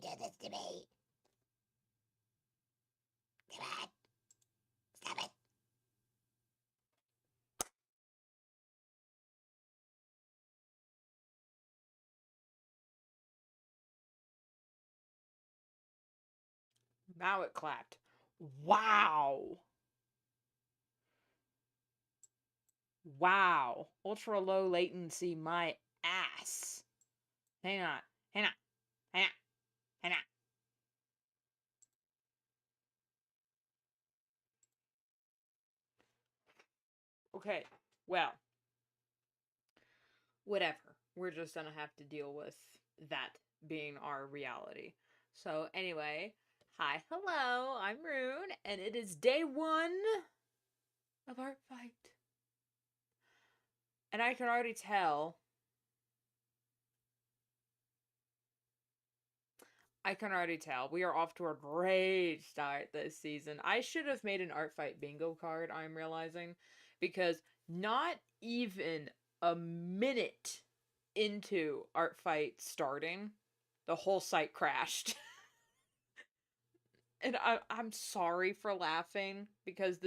do this to me? Come on. Stop it. Now it clapped. Wow. Wow. Ultra low latency, my ass. Hang on. Hang on. Hang on. Hang on. Okay. Well, whatever. We're just gonna have to deal with that being our reality. So, anyway, hi, hello, I'm Rune, and it is day 1 of Art Fight. And I can already tell. We are off to a great start this season. I should have made an Art Fight bingo card, I'm realizing, because not even a minute into Art Fight starting, the whole site crashed. And I'm sorry for laughing because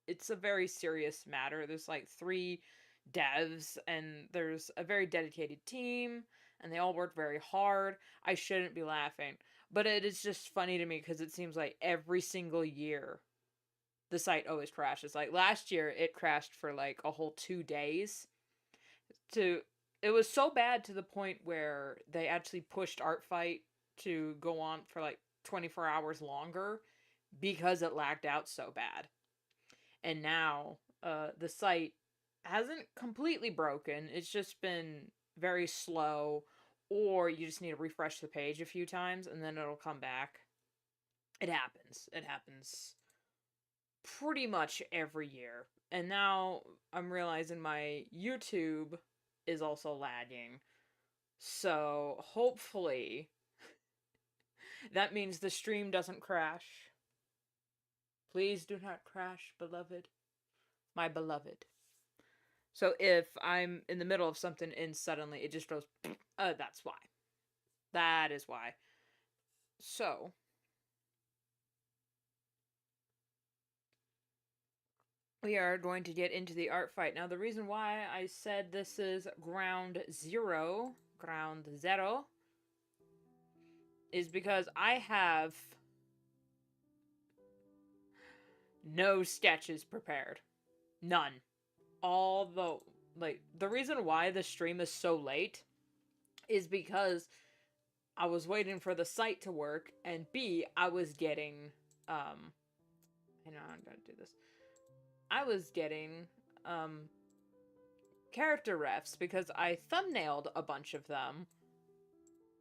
it's a very serious matter. There's like 3 devs and there's a very dedicated team and they all work very hard. I shouldn't be laughing, but it is just funny to me because it seems like every single year the site always crashes. Like last year it crashed for like a whole 2 days. To It was so bad to the point where they actually pushed Art Fight to go on for like 24 hours longer because it lagged out so bad. And now the site hasn't completely broken. It's just been very slow, or you just need to refresh the page a few times and then it'll come back. It happens. It happens pretty much every year. And now I'm realizing my YouTube is also lagging. So hopefully that means the stream doesn't crash. Please do not crash, beloved. My beloved. So if I'm in the middle of something and suddenly it just goes, that's why. That is why. So, we are going to get into the art fight. Now, the reason why I said this is ground zero, is because I have no sketches prepared. None. All the reason why the stream is so late is because I was waiting for the site to work, and B, I was getting, hang on, I'm gonna do this. I was getting, character refs because I thumbnailed a bunch of them,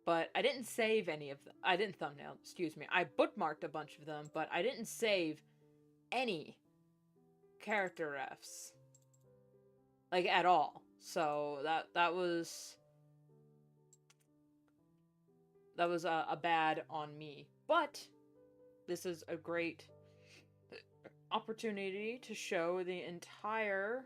but I didn't save any of them. I didn't thumbnail, excuse me. I bookmarked a bunch of them, but I didn't save any character refs. Like, at all. So, that was a bad on me. But this is a great opportunity to show the entire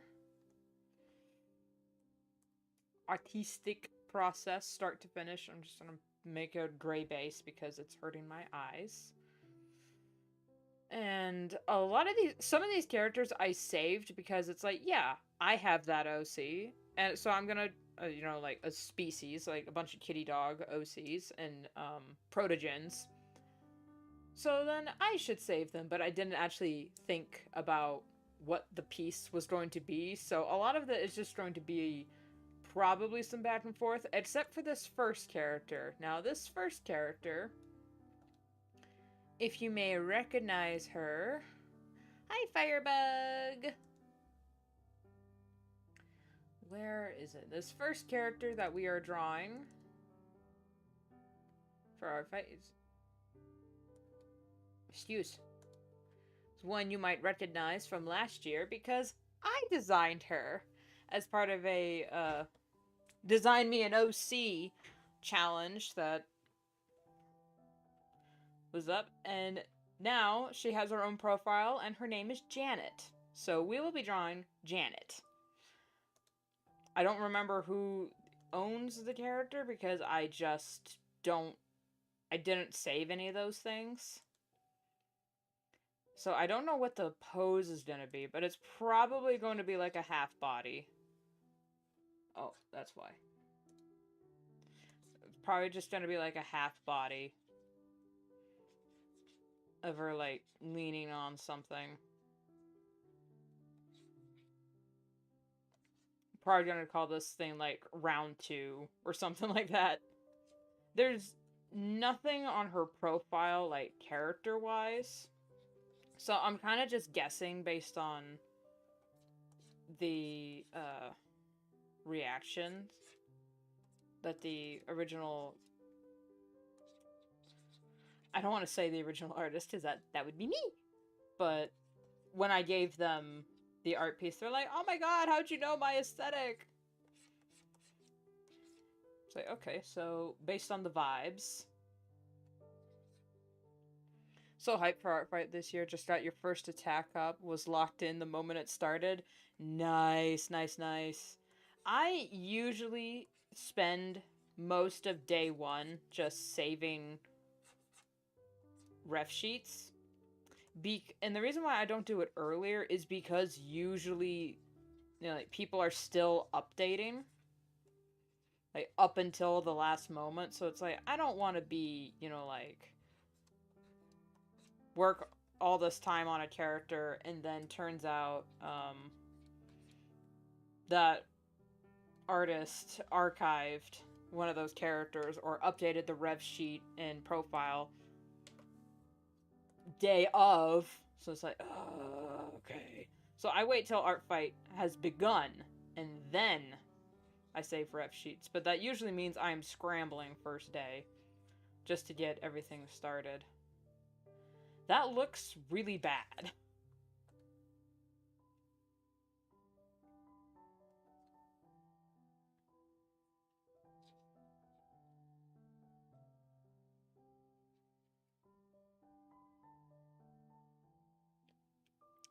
artistic process, start to finish. I'm just gonna make a gray base because it's hurting my eyes. And some of these characters I saved because it's like, yeah, I have that OC. And so I'm gonna, like a species, like a bunch of kitty dog OCs and protogens. So then I should save them, but I didn't actually think about what the piece was going to be. So a lot of that is just going to be probably some back and forth, except for this first character. Now, this first character, if you may recognize her. Hi, Firebug! Where is it? This first character that we are drawing for our fight is one you might recognize from last year because I designed her as part of a Design Me an OC challenge that was up, and now she has her own profile and her name is Janet. So we will be drawing Janet. I don't remember who owns the character because I just don't I didn't save any of those things. So I don't know what the pose is going to be, but it's probably going to be like a half body. Oh, that's why. It's probably just going to be like a half body of her, like, leaning on something. Probably going to call this thing, like, round 2 or something like that. There's nothing on her profile, like, character-wise. So I'm kind of just guessing based on the reactions that the original... I don't want to say the original artist, because that would be me. But when I gave them the art piece, they're like, oh my god, how'd you know my aesthetic? It's like, okay, so based on the vibes. So hyped for Art Fight this year. Just got your first attack up. Was locked in the moment it started. Nice, nice, nice. I usually spend most of day 1 just saving ref sheets. And the reason why I don't do it earlier is because usually, you know, like, people are still updating, like, up until the last moment. So it's like, I don't want to be, you know, like, work all this time on a character and then turns out that artist archived one of those characters or updated the rev sheet and profile day of. So it's like, okay. So I wait till Art Fight has begun and then I save ref sheets. But that usually means I'm scrambling first day just to get everything started. That looks really bad.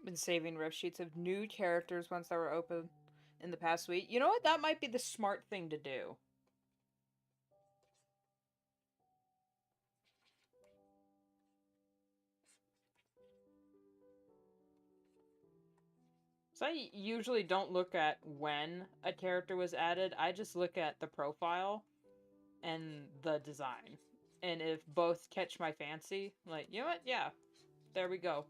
Been saving ref sheets of new characters once they were open in the past week. You know what? That might be the smart thing to do. So I usually don't look at when a character was added. I just look at the profile and the design. And if both catch my fancy, like, you know what? Yeah, there we go.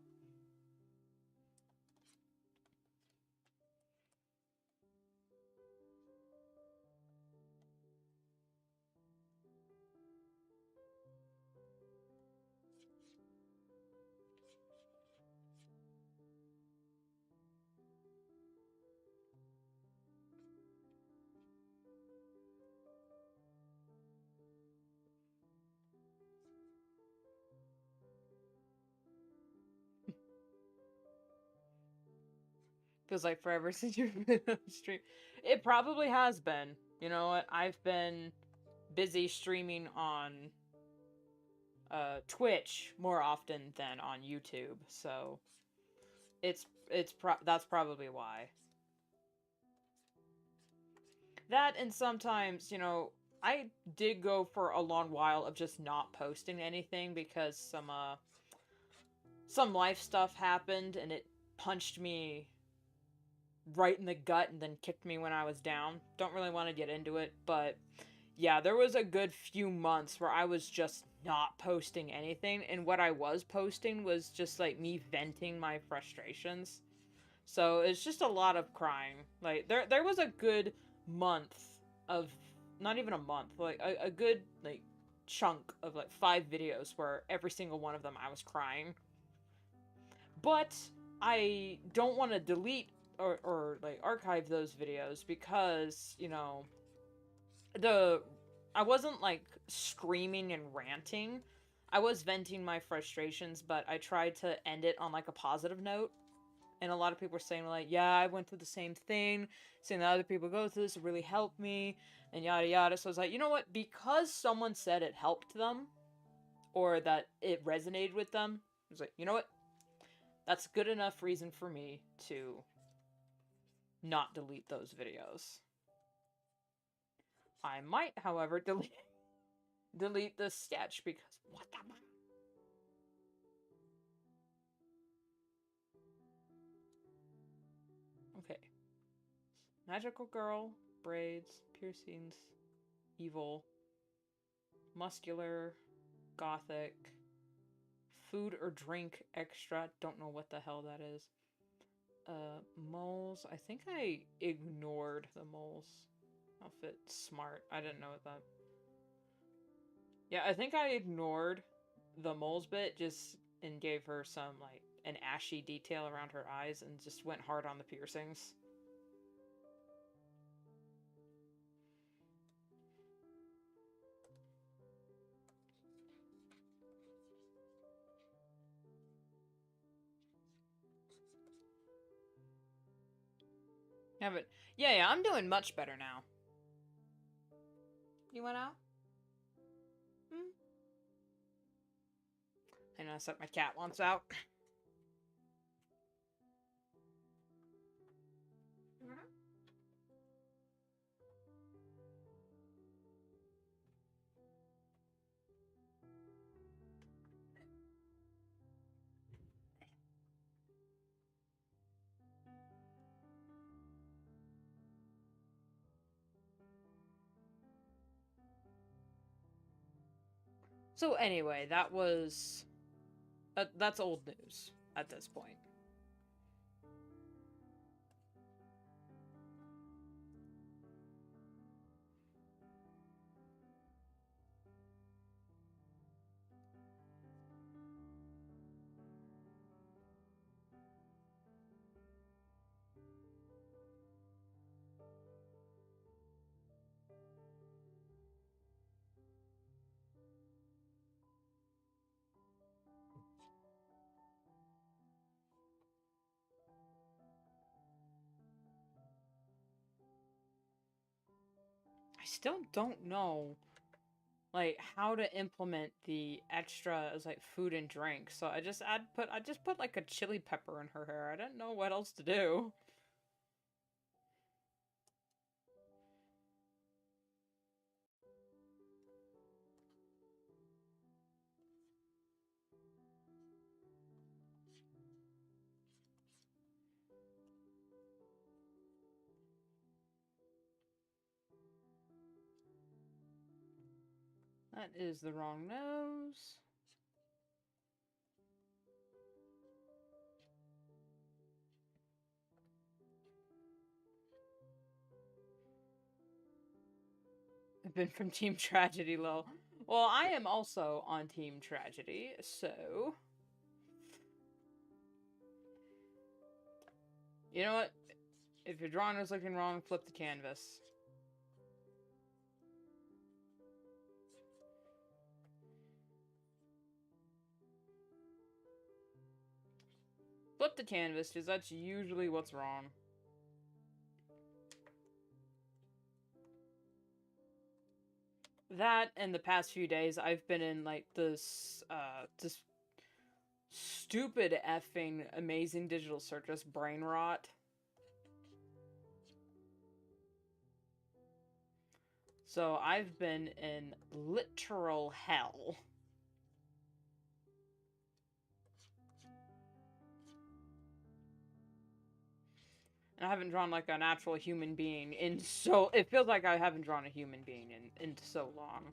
Feels like forever since you've been on stream. It probably has been. You know what? I've been busy streaming on Twitch more often than on YouTube, so that's probably why. That, and sometimes, you know, I did go for a long while of just not posting anything because some life stuff happened and it punched me right in the gut and then kicked me when I was down. Don't really want to get into it, but yeah, there was a good few months where I was just not posting anything, and what I was posting was just like me venting my frustrations. So it's just a lot of crying. Like there was a good month of, not even a month, like a good like chunk of like 5 videos where every single one of them I was crying. But I don't want to delete or like archive those videos because, you know, I wasn't like screaming and ranting. I was venting my frustrations, but I tried to end it on like a positive note. And a lot of people were saying like, yeah, I went through the same thing, seeing that other people go through this, it really helped me, and yada yada. So I was like, you know what? Because someone said it helped them, or that it resonated with them, I was like, you know what? That's good enough reason for me to not delete those videos. I might, however, delete delete this sketch because what the fuck? Okay. Magical girl, braids, piercings, evil, muscular, gothic, food or drink extra. Don't know what the hell that is. Moles. I think I ignored the moles. Outfit smart. I didn't know what that. Yeah, I think I ignored the moles bit just and gave her some like an ashy detail around her eyes and just went hard on the piercings. Yeah, but yeah, I'm doing much better now. You went out? Hmm? I know, except my cat wants out. So anyway, that was that's old news at this point. I still don't know like how to implement the extra as like food and drink. So I just put like a chili pepper in her hair. I didn't know what else to do. That is the wrong nose. I've been from Team Tragedy, lol. Well, I am also on Team Tragedy, so... You know what? If your drawing is looking wrong, flip the canvas. Flip the canvas, because that's usually what's wrong. That, and the past few days, I've been in, like, this stupid effing amazing digital circus brain rot. So I've been in literal hell. And I haven't drawn like a natural human being in so... It feels like I haven't drawn a human being in so long.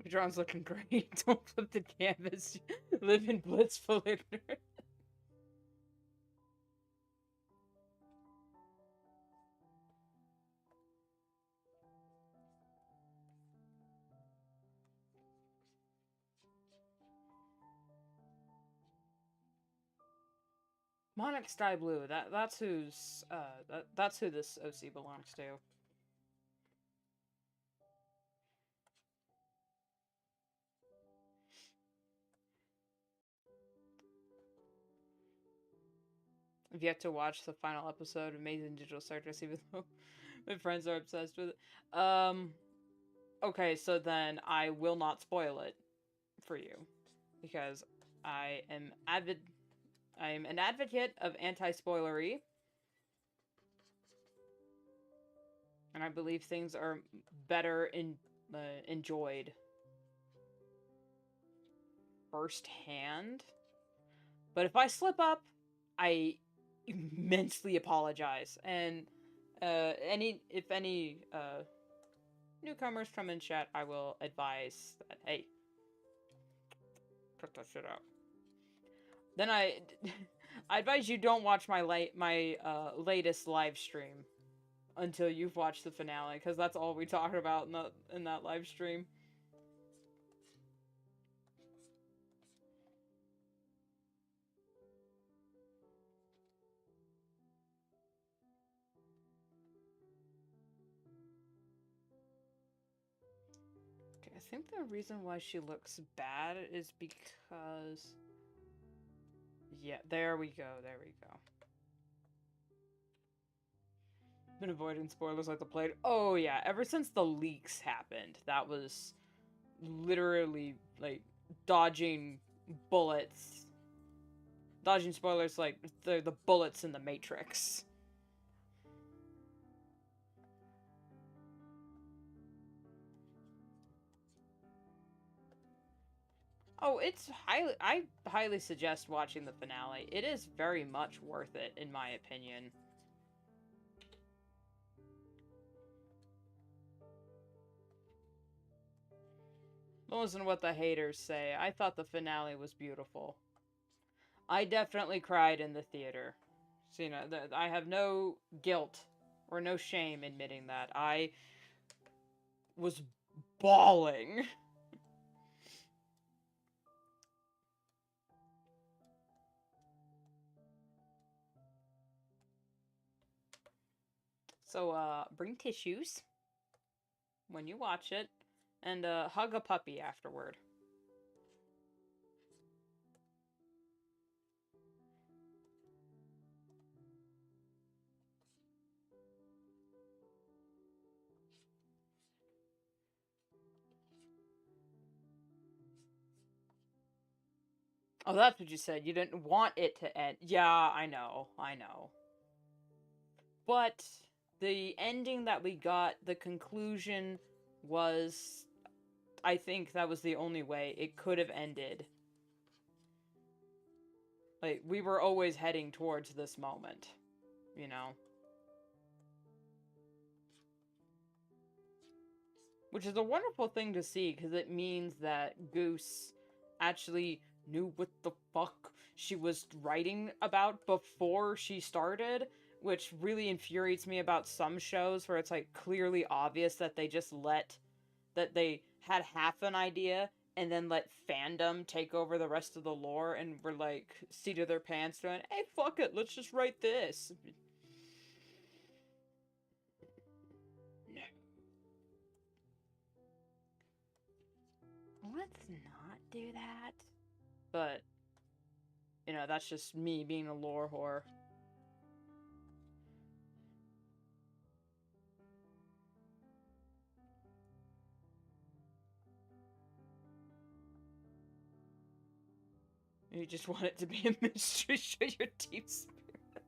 Your drawing's looking great. Don't flip the canvas. Live in blissful ignorance. Monarch Sky Blue. That's who's that's who this OC belongs to. I've yet to watch the final episode of Amazing Digital Circus, even though my friends are obsessed with it. Okay, so then I will not spoil it for you because I am avid. I am an advocate of anti-spoilery, and I believe things are better enjoyed firsthand. But if I slip up, I immensely apologize. And if any newcomers come in chat, I will advise that, hey, cut that shit out. Then I advise you don't watch my latest live stream until you've watched the finale, because that's all we talked about in that live stream. Okay, I think the reason why she looks bad is because... Yeah, there we go, there we go. Been avoiding spoilers like the plague. Oh yeah, ever since the leaks happened, that was literally, like, dodging bullets. Dodging spoilers like the bullets in the Matrix. Oh, I highly suggest watching the finale. It is very much worth it, in my opinion. Don't listen to what the haters say. I thought the finale was beautiful. I definitely cried in the theater. So, you know, I have no guilt or no shame admitting that. I was bawling. So, bring tissues when you watch it, and hug a puppy afterward. Oh, that's what you said. You didn't want it to end. Yeah, I know. I know. But the ending that we got, the conclusion was... I think that was the only way it could have ended. Like, we were always heading towards this moment, you know? Which is a wonderful thing to see, because it means that Goose actually knew what the fuck she was writing about before she started, which really infuriates me about some shows where it's, like, clearly obvious that they just that they had half an idea and then let fandom take over the rest of the lore and were, like, seat of their pants going, hey, fuck it, let's just write this. No. Let's not do that. But, you know, that's just me being a lore whore. You just want it to be a mystery, show your deep spirit.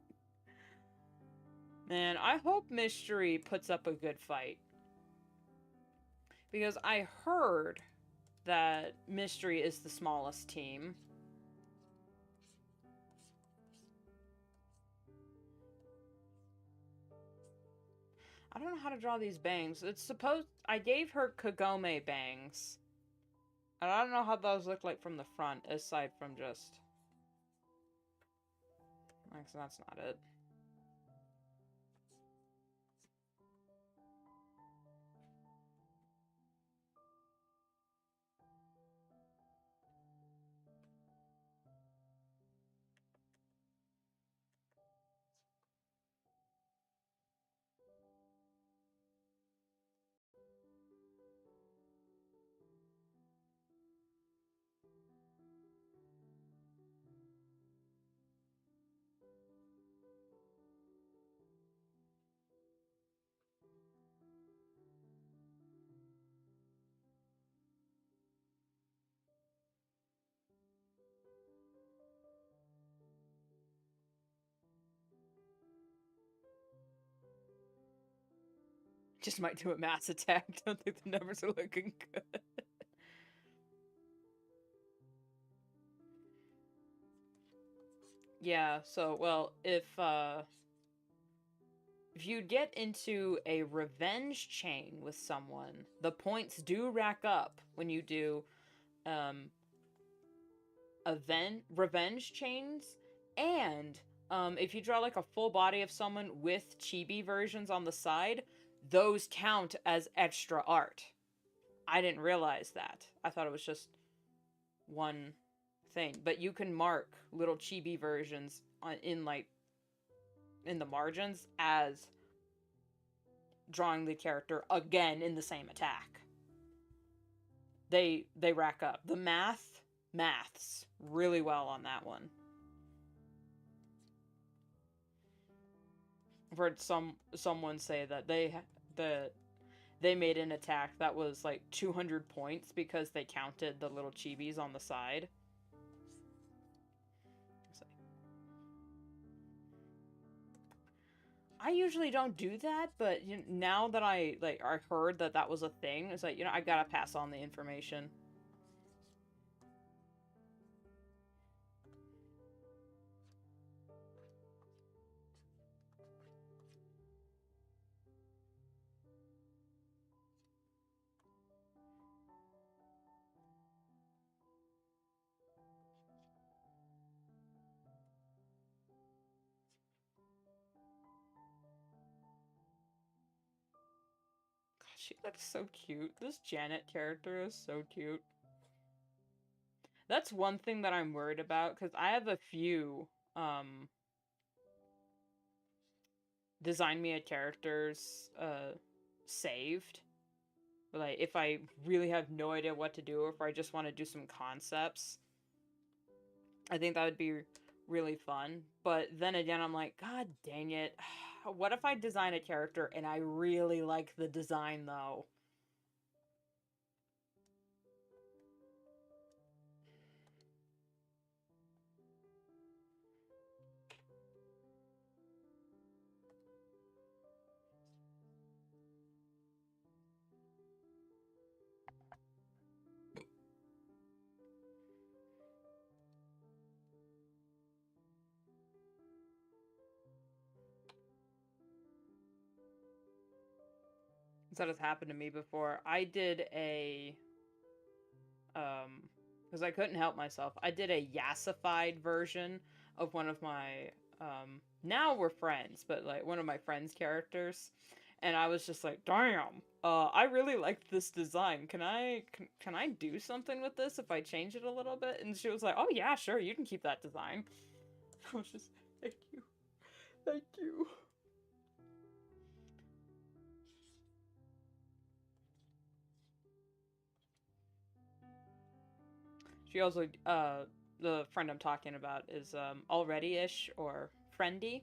Man, I hope Mystery puts up a good fight. Because I heard that Mystery is the smallest team. I don't know how to draw these bangs. It's supposed... I gave her Kagome bangs. And I don't know how those look like from the front, aside from just... Like, so that's not it. Just might do a mass attack. Don't think the numbers are looking good. Yeah, so, well, if you get into a revenge chain with someone, the points do rack up when you do, um, revenge chains, and, if you draw, like, a full body of someone with chibi versions on the side, those count as extra art. I didn't realize that. I thought it was just one thing. But you can mark little chibi versions in, like, in the margins as drawing the character again in the same attack. They rack up. The maths really well on that one. I've heard someone say that they made an attack that was like 200 points because they counted the little chibis on the side. I usually don't do that, but now that I heard that that was a thing, it's like, I gotta pass on the information. God, she looks so cute. This Janet character is so cute. That's one thing that I'm worried about, because I have a few, Design Me a characters, saved. Like, if I really have no idea what to do, or if I just want to do some concepts, I think that would be really fun. But then again, I'm like, God dang it. What if I design a character and I really like the design, though? That has happened to me before. I did a, because I couldn't help myself. I did a yassified version of one of my, now we're friends, but like one of my friends' characters. And I was just like, damn, I really liked this design. Can I do something with this if I change it a little bit? And she was like, oh yeah, sure, you can keep that design. I was just, thank you. Thank you. She also, the friend I'm talking about is, already-ish, or friendy.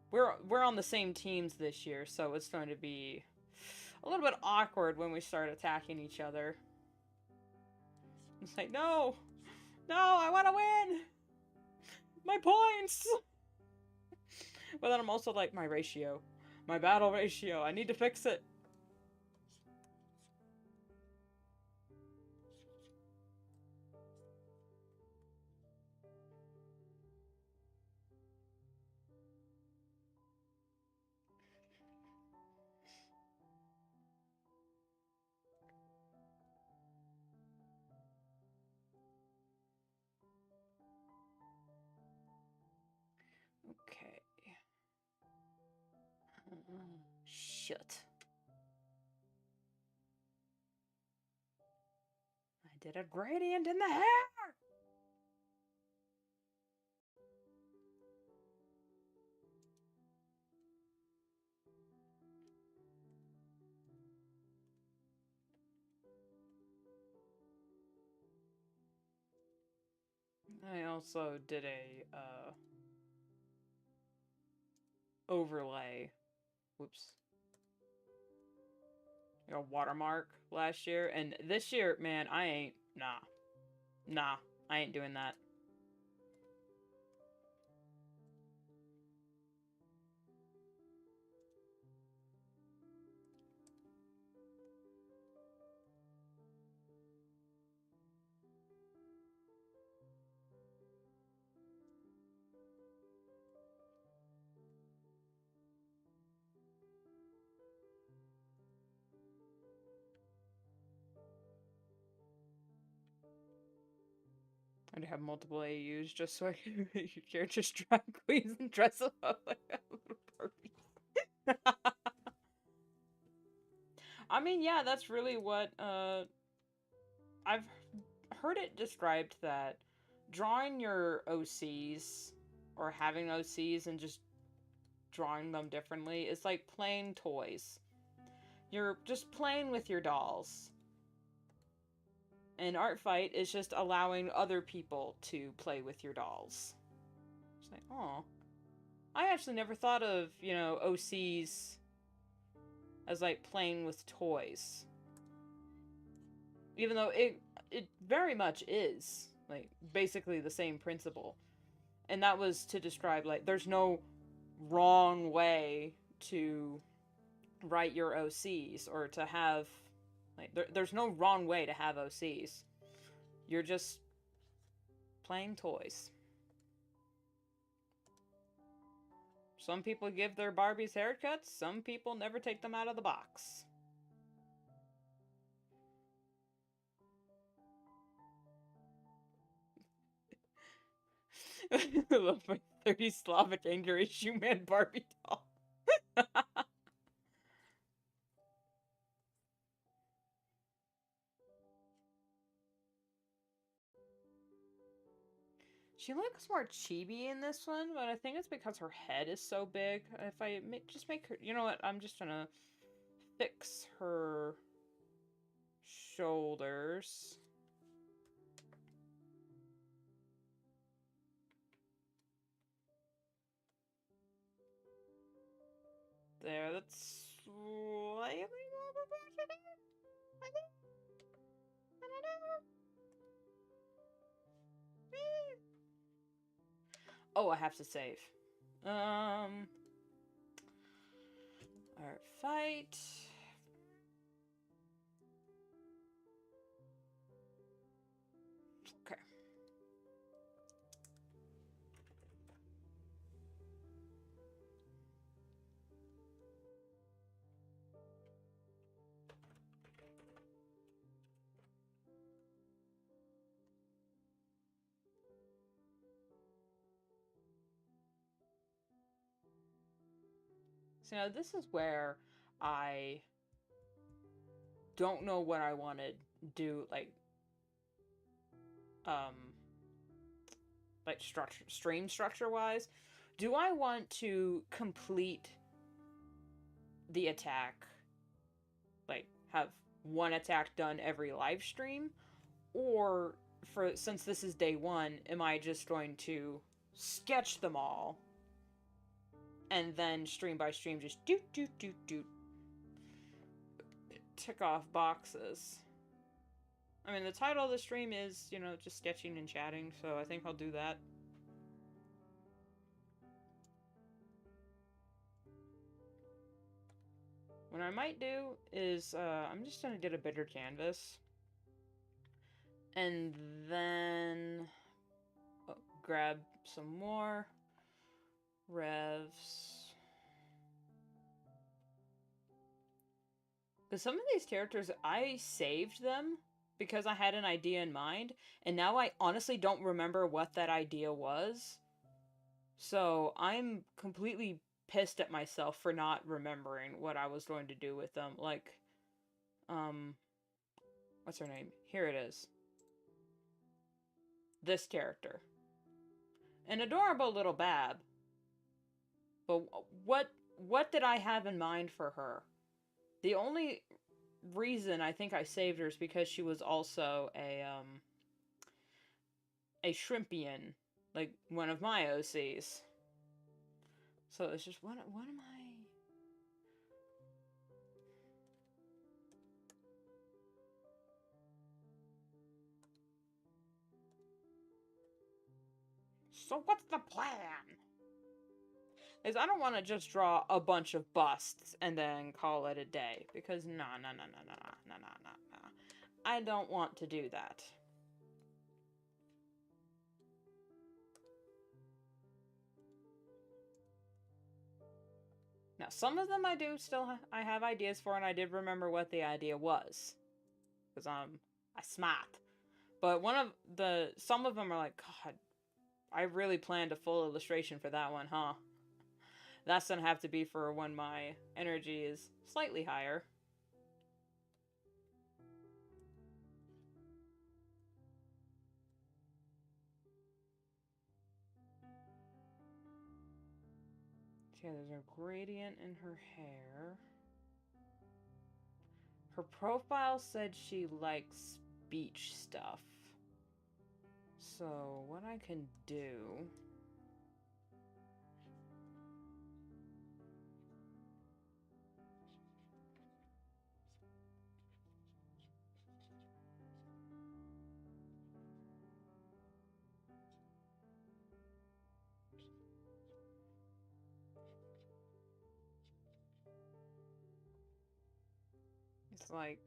We're on the same teams this year, so it's going to be a little bit awkward when we start attacking each other. It's like, no! No, I want to win! My points! But then I'm also like, my ratio. My battle ratio. I need to fix it. Okay. Shit. I did a gradient in the hair! I also did a, overlay. Whoops. A watermark last year, and this year, man, I ain't, nah, I ain't doing that. I'd have multiple AUs just so I can make your characters drag queens and dress them up like a little Barbie. I mean, yeah, that's really what I've heard it described that drawing your OCs or having OCs and just drawing them differently is like playing toys. You're just playing with your dolls. And art fight is just allowing other people to play with your dolls. It's like, oh, I actually never thought of, OCs as like playing with toys. Even though it very much is like basically the same principle. And that was to describe like there's no wrong way to write your OCs or to have like there's no wrong way to have OCs. You're just playing toys. Some people give their Barbies haircuts, some people never take them out of the box. I love my 30 Slavic anger issue man Barbie doll. She looks more chibi in this one, but I think it's because her head is so big. If I just make her... You know what? I'm just gonna fix her shoulders. There, that's slightly more proportionate, I think. I don't know. Oh, I have to save. Alright, fight. Okay. So now this is where I don't know what I want to do, um, stream structure wise. Do I want to complete the attack, like have one attack done every live stream, or since this is day one, am I just going to sketch them all and then stream by stream just do tick off boxes? I mean, the title of the stream is, just sketching and chatting, so I think I'll do that. What I might do is, I'm just gonna get a bigger canvas. And then grab some more revs. Because some of these characters, I saved them because I had an idea in mind, and now I honestly don't remember what that idea was. So I'm completely pissed at myself for not remembering what I was going to do with them. Like, what's her name? Here it is. This character. An adorable little Bab. But what did I have in mind for her? The only reason I think I saved her is because she was also a Shrimpian, like one of my OCs. So it's just what am I? So what's the plan? Is I don't want to just draw a bunch of busts and then call it a day, because no. I don't want to do that. Now, some of them I do still I have ideas for, and I did remember what the idea was, because I'm smart. But some of them are like, God, I really planned a full illustration for that one, huh? That's gonna have to be for when my energy is slightly higher. Yeah, there's a gradient in her hair. Her profile said she likes beach stuff. So, what I can do... It's like...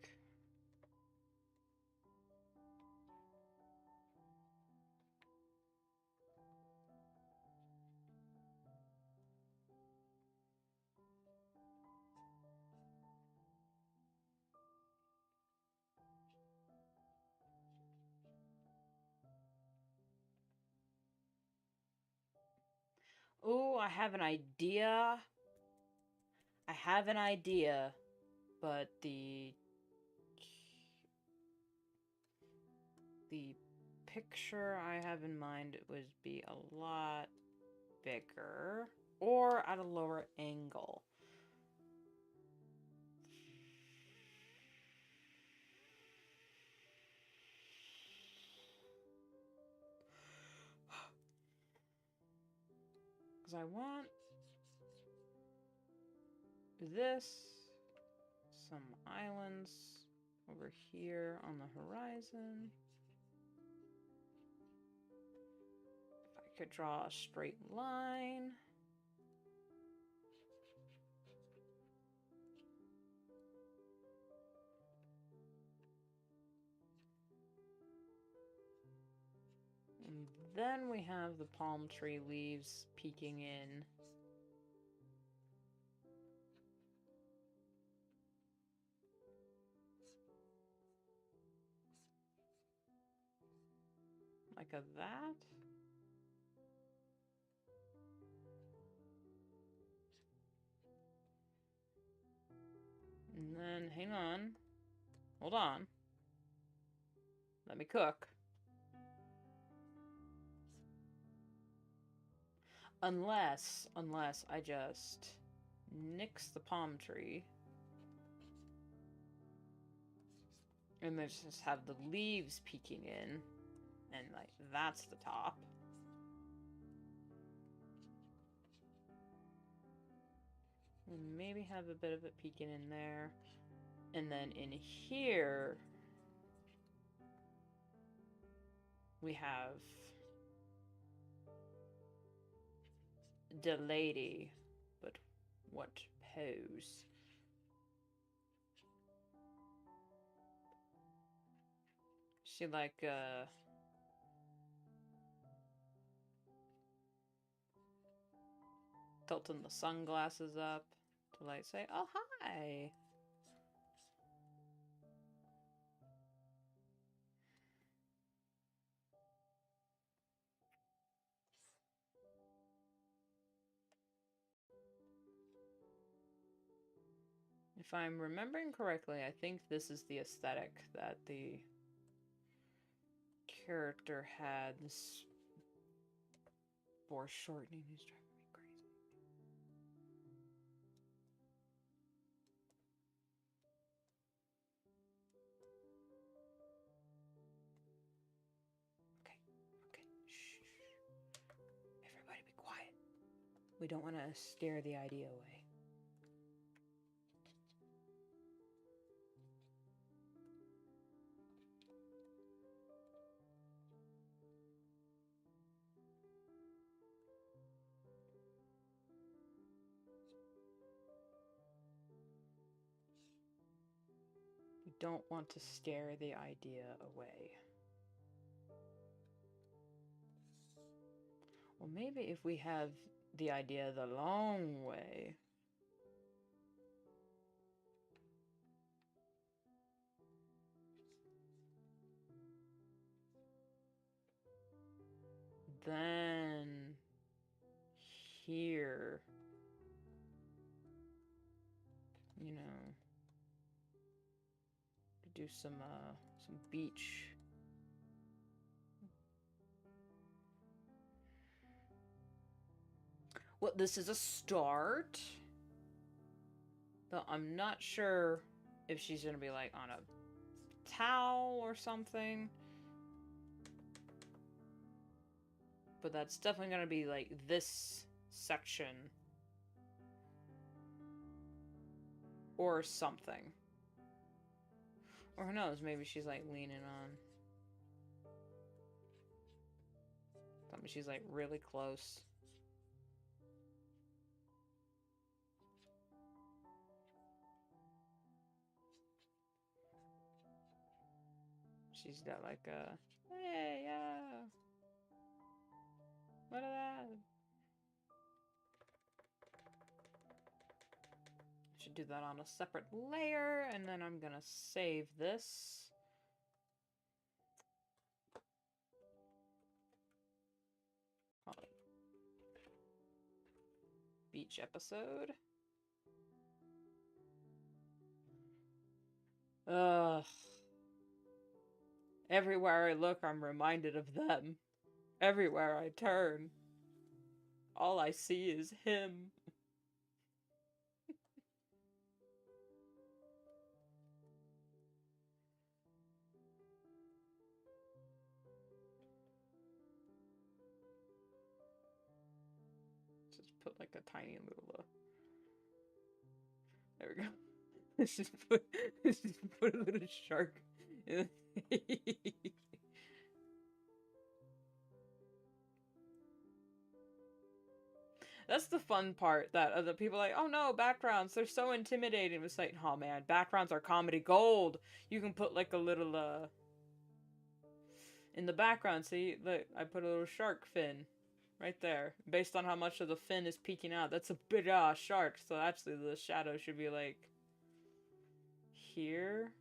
Ooh, I have an idea. I have an idea, but the picture I have in mind would be a lot bigger or at a lower angle. Because I want this, some islands over here on the horizon. If I could draw a straight line. And then we have the palm tree leaves peeking in. Like a that. And then, hang on. Hold on. Let me cook. Unless I just nix the palm tree. And then just have the leaves peeking in. And, like, that's the top. And maybe have a bit of it peeking in there. And then in here, we have the lady. But what pose? She like, tilting the sunglasses up to like say, oh, hi. If I'm remembering correctly, I think this is the aesthetic that the character had. This foreshortening is driving me crazy. Okay, shh. Everybody be quiet. We don't want to scare the idea away. We don't want to scare the idea away. Well, maybe if we have the idea the long way. then here, you know, do some beach. Well, this is a start. Though I'm not sure if she's gonna be like on a towel or something. But that's definitely gonna be like this section. Or something. Or who knows, maybe she's like leaning on. Maybe she's like really close. She's got like a, hey, yeah. What of that? Should do that on a separate layer, and then I'm gonna save this. Beach episode. Ugh. Everywhere I look, I'm reminded of them. Everywhere I turn, all I see is him. Just put like a tiny little, there we go. Let's just put a little shark. That's the fun part, that other people are like, oh no, backgrounds, they're so intimidating. It's like, oh man, backgrounds are comedy gold. You can put like a little, in the background, see, look, I put a little shark fin right there. Based on how much of the fin is peeking out. That's a big shark, so actually the shadow should be like here.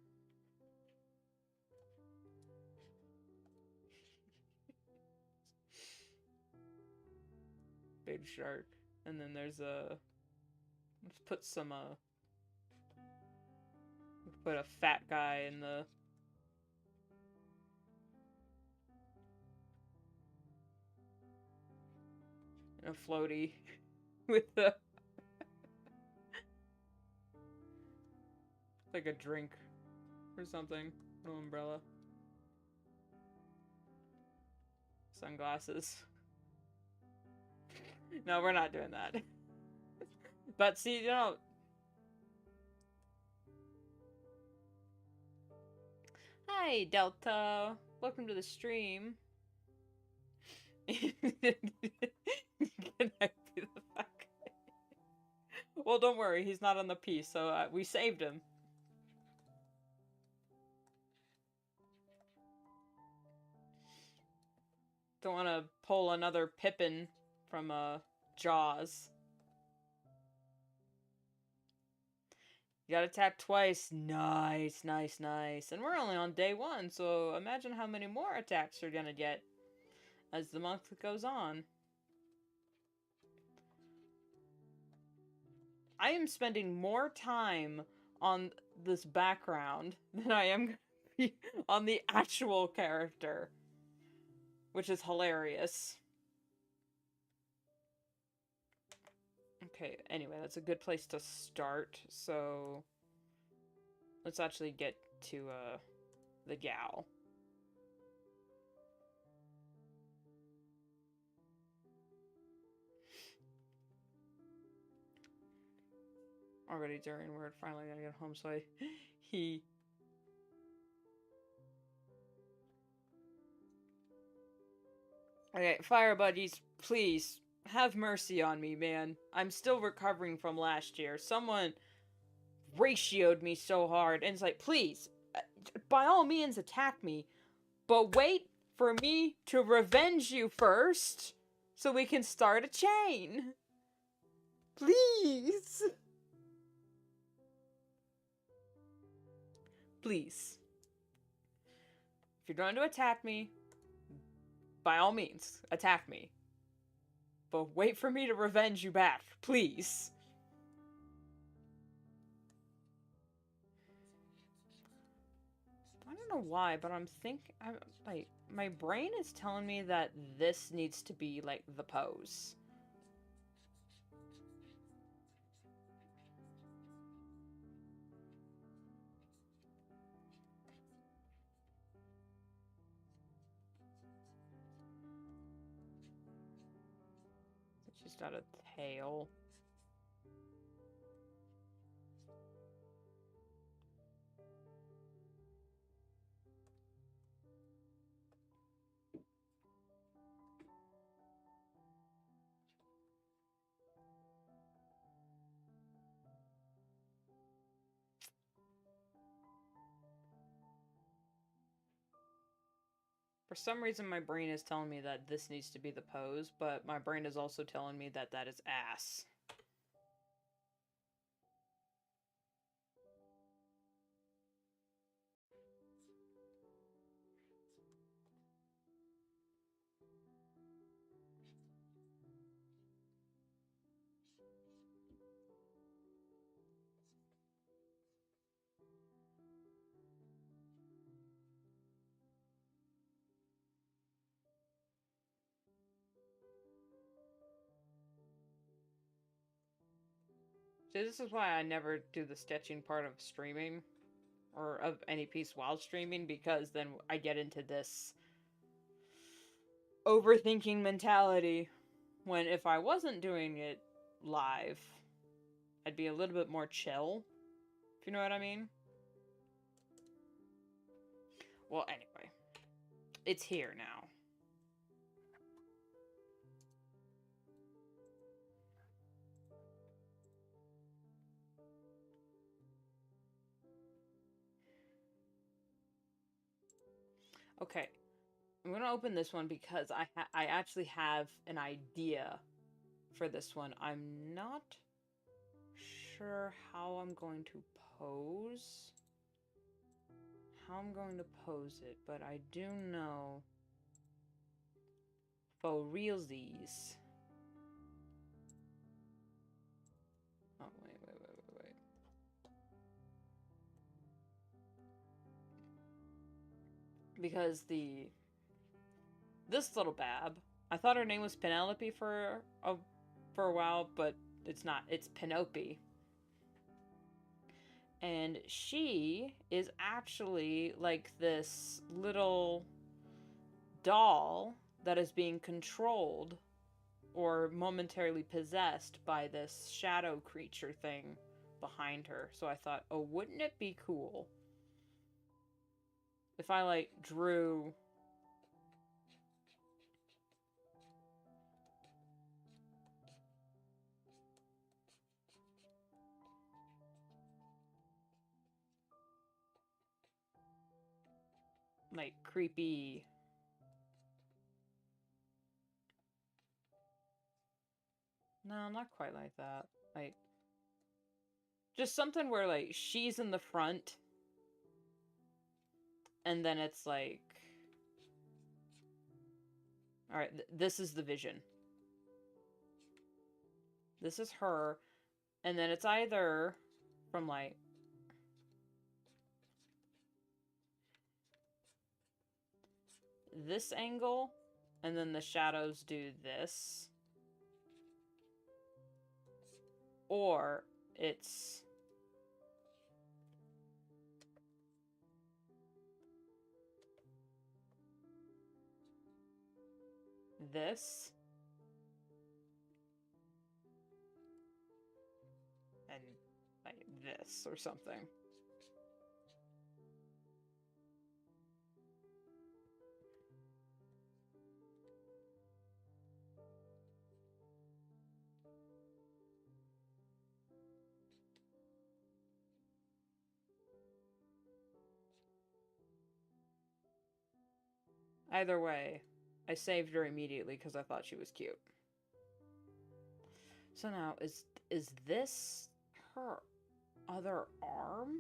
Big shark. And then there's a, let's put some, put a fat guy in the, in a floaty with the, like a drink or something, an umbrella, sunglasses. No, we're not doing that. But see, you know, hi Delta, welcome to the stream. Can I be the fuck? Well, don't worry, he's not on the piece, so we saved him. Don't want to pull another Pippin from Jaws. You got attacked twice. Nice, nice, nice. And we're only on day 1, so imagine how many more attacks you're gonna get as the month goes on. I am spending more time on this background than I am on the actual character, which is hilarious. Okay, anyway, that's a good place to start, so let's actually get to the gal. Already during word, finally gonna get home, so he okay, fire buddies, please have mercy on me, man. I'm still recovering from last year. Someone ratioed me so hard, and it's like, please, by all means attack me, but wait for me to revenge you first, so we can start a chain. Please. Please. If you're going to attack me, by all means, attack me. But wait for me to revenge you back, please. I don't know why, but I'm like, my brain is telling me that this needs to be, like, the pose. She's got a tail. For some reason, my brain is telling me that this needs to be the pose, but my brain is also telling me that that is ass. So this is why I never do the sketching part of streaming, or of any piece while streaming, because then I get into this overthinking mentality, when if I wasn't doing it live, I'd be a little bit more chill, if you know what I mean. Well, anyway, it's here now. Okay, I'm gonna open this one because I actually have an idea for this one. I'm not sure how I'm going to pose. It, but I do know for realsies. Oh, wait. Because this little bab, I thought her name was Penelope for a while, but it's not. It's Penope. And she is actually like this little doll that is being controlled or momentarily possessed by this shadow creature thing behind her. So I thought, oh, wouldn't it be cool if I, like, drew like creepy, no, not quite like that, like just something where, like, she's in the front and then it's like, all right, this is the vision, this is her, and then it's either from, like, this angle, and then the shadows do this, or it's this, and like this, or something. Either way, I saved her immediately because I thought she was cute. So now, is this her other arm?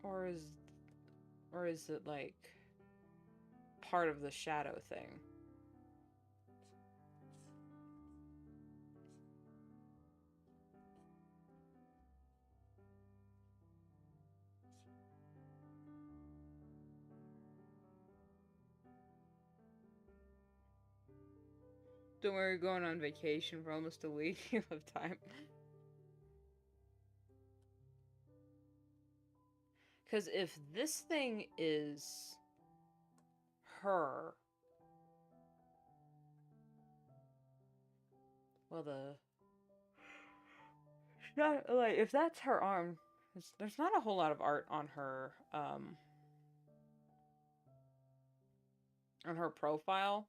Or is it like part of the shadow thing? Don't worry, we're going on vacation for almost a week. You have time. Because if this thing is her, well, not like if that's her arm, there's not a whole lot of art on her profile,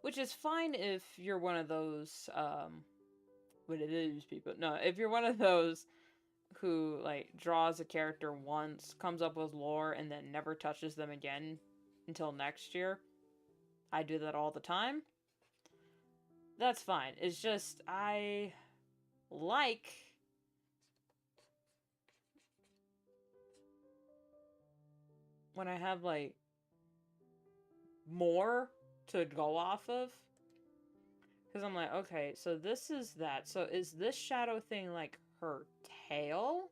which is fine if you're one of those what it is people. No, if you're one of those who like draws a character once, comes up with lore, and then never touches them again until next year. I do that all the time. That's fine. It's just I like when I have like more to go off of. Because I'm like, okay, so this is that. So is this shadow thing like her tail?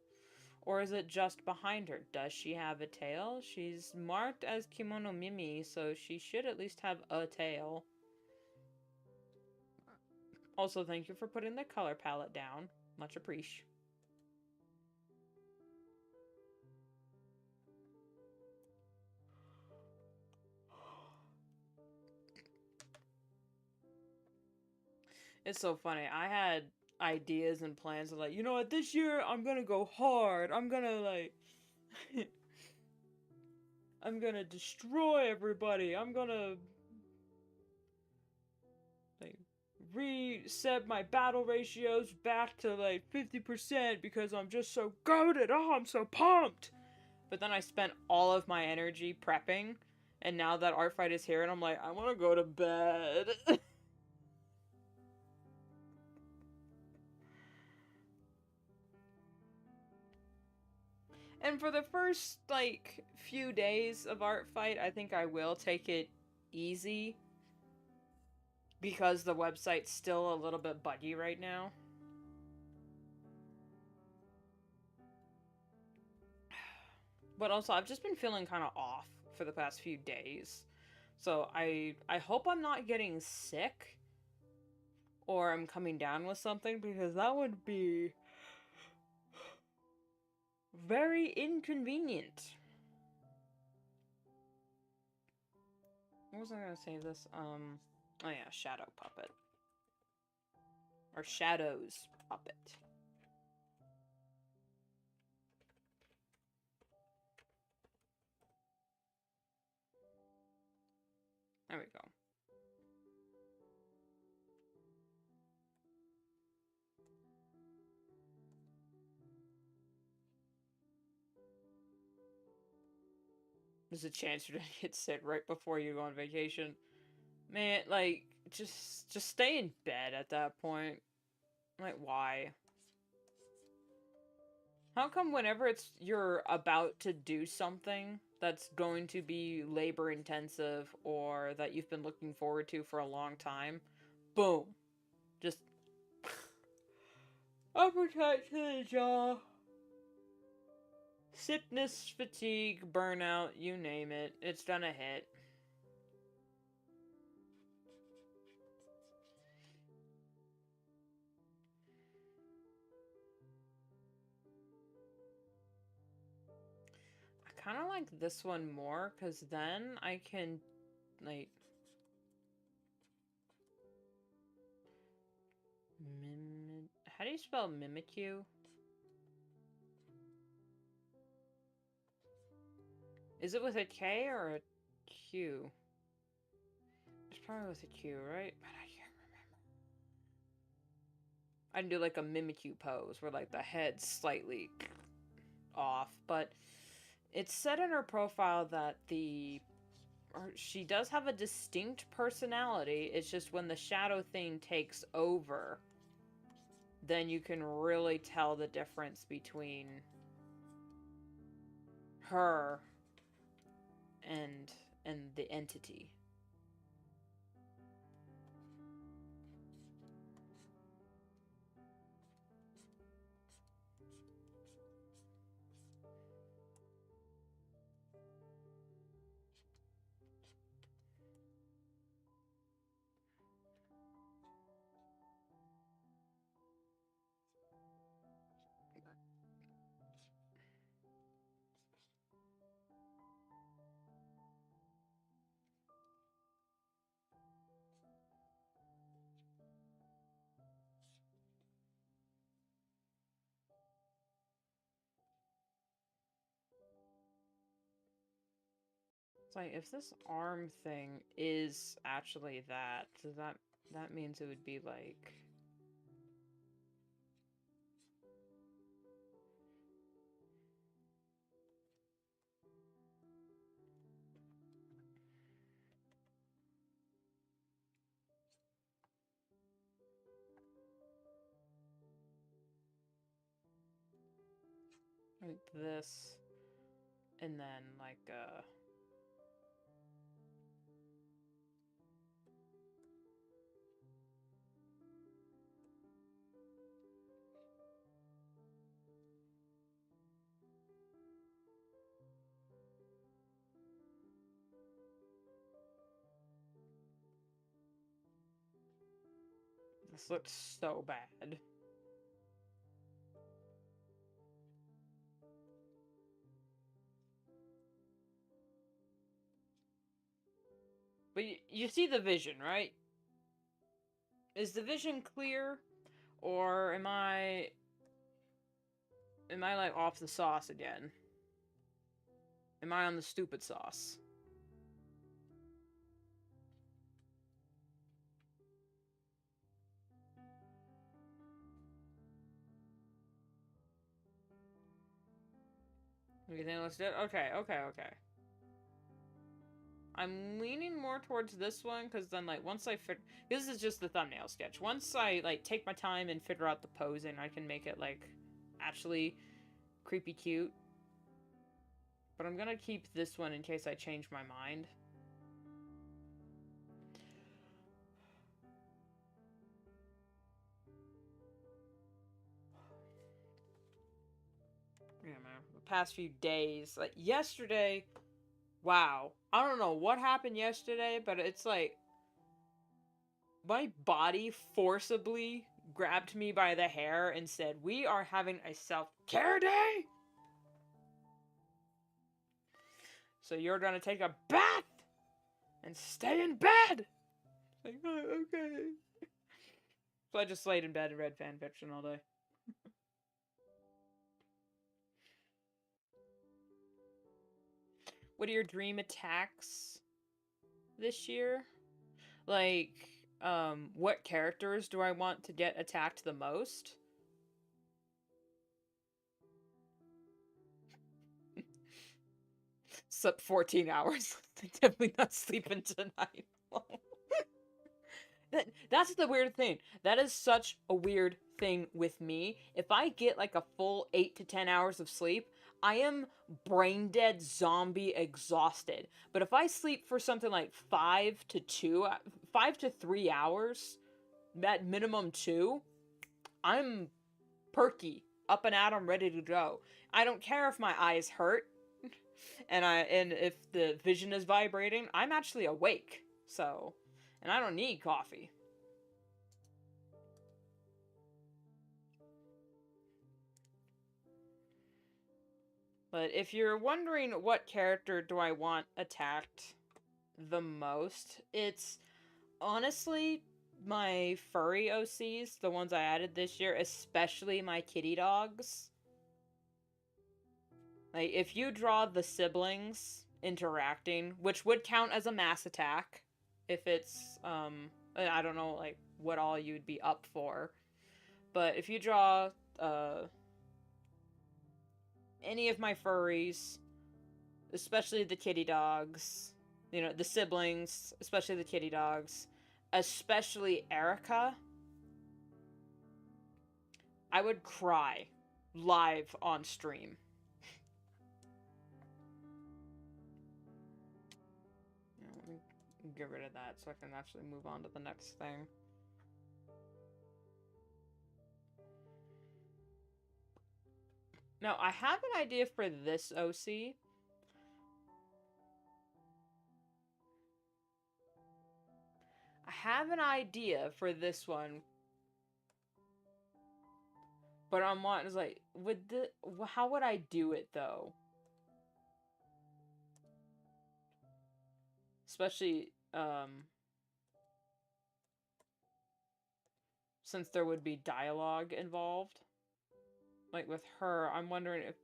Or is it just behind her? Does she have a tail? She's marked as Kimono Mimi, so she should at least have a tail. Also, thank you for putting the color palette down. Much appreciated. It's so funny. I had ideas and plans of like, you know what, this year I'm gonna go hard. I'm gonna like I'm gonna destroy everybody. I'm gonna like reset my battle ratios back to like 50% because I'm just so goated. Oh, I'm so pumped. But then I spent all of my energy prepping, and now that art fight is here, and I'm like, I want to go to bed. And for the first, like, few days of art fight, I think I will take it easy. Because the website's still a little bit buggy right now. But also, I've just been feeling kind of off for the past few days. So I hope I'm not getting sick. Or I'm coming down with something, because that would be very inconvenient. What was I gonna say this? Oh yeah, Shadow Puppet. Or Shadows Puppet. There we go. There's a chance you're gonna get sick right before you go on vacation. Man, like, just stay in bed at that point. Like, why? How come whenever you're about to do something that's going to be labor intensive or that you've been looking forward to for a long time, boom, just uppercut to the jaw. Sickness, fatigue, burnout, you name it, it's gonna hit. I kind of like this one more, because then I can, like, how do you spell Mimikyu? Is it with a K or a Q? It's probably with a Q, right? But I can't remember. I can do like a Mimikyu pose where like the head's slightly off, but it's said in her profile that she does have a distinct personality. It's just when the shadow thing takes over, then you can really tell the difference between her and the entity. It's like, if this arm thing is actually that, does that means it would be like... like this, and then like this looks so bad. But you see the vision, right? Is the vision clear, or am I like off the sauce again? Am I on the stupid sauce? You think let's do it? Okay, okay, okay. I'm leaning more towards this one, because then, like, once I fit... This is just the thumbnail sketch. Once I, like, take my time and figure out the posing, I can make it, like, actually creepy cute. But I'm gonna keep this one in case I change my mind. Yeah, man. The past few days, like, yesterday... Wow. I don't know what happened yesterday, but it's like... My body forcibly grabbed me by the hair and said, "We are having a self-care day! So you're gonna take a bath and stay in bed!" Like, oh, okay. So I just laid in bed and read fanfiction all day. What are your dream attacks this year? Like, what characters do I want to get attacked the most? Slept 14 hours. I'm definitely not sleeping tonight. That's the weird thing. That is such a weird thing with me. If I get like a full 8 to 10 hours of sleep, I am brain dead, zombie, exhausted. But if I sleep for something like 5 to 3 hours, at minimum 2, I'm perky, up and at 'em, ready to go. I don't care if my eyes hurt, and if the vision is vibrating, I'm actually awake. So, and I don't need coffee. But if you're wondering what character do I want attacked the most, it's honestly my furry OCs, the ones I added this year, especially my kitty dogs. Like, if you draw the siblings interacting, which would count as a mass attack, if it's, I don't know, like, what all you'd be up for. But if you draw, any of my furries, especially the kitty dogs, you know, the siblings, especially the kitty dogs, especially Erica, I would cry live on stream. Let me get rid of that so I can actually move on to the next thing. Now, I have an idea for this OC. I have an idea for this one. But I'm wanting is like, how would I do it though? Especially, since there would be dialogue involved. Like with her, I'm wondering if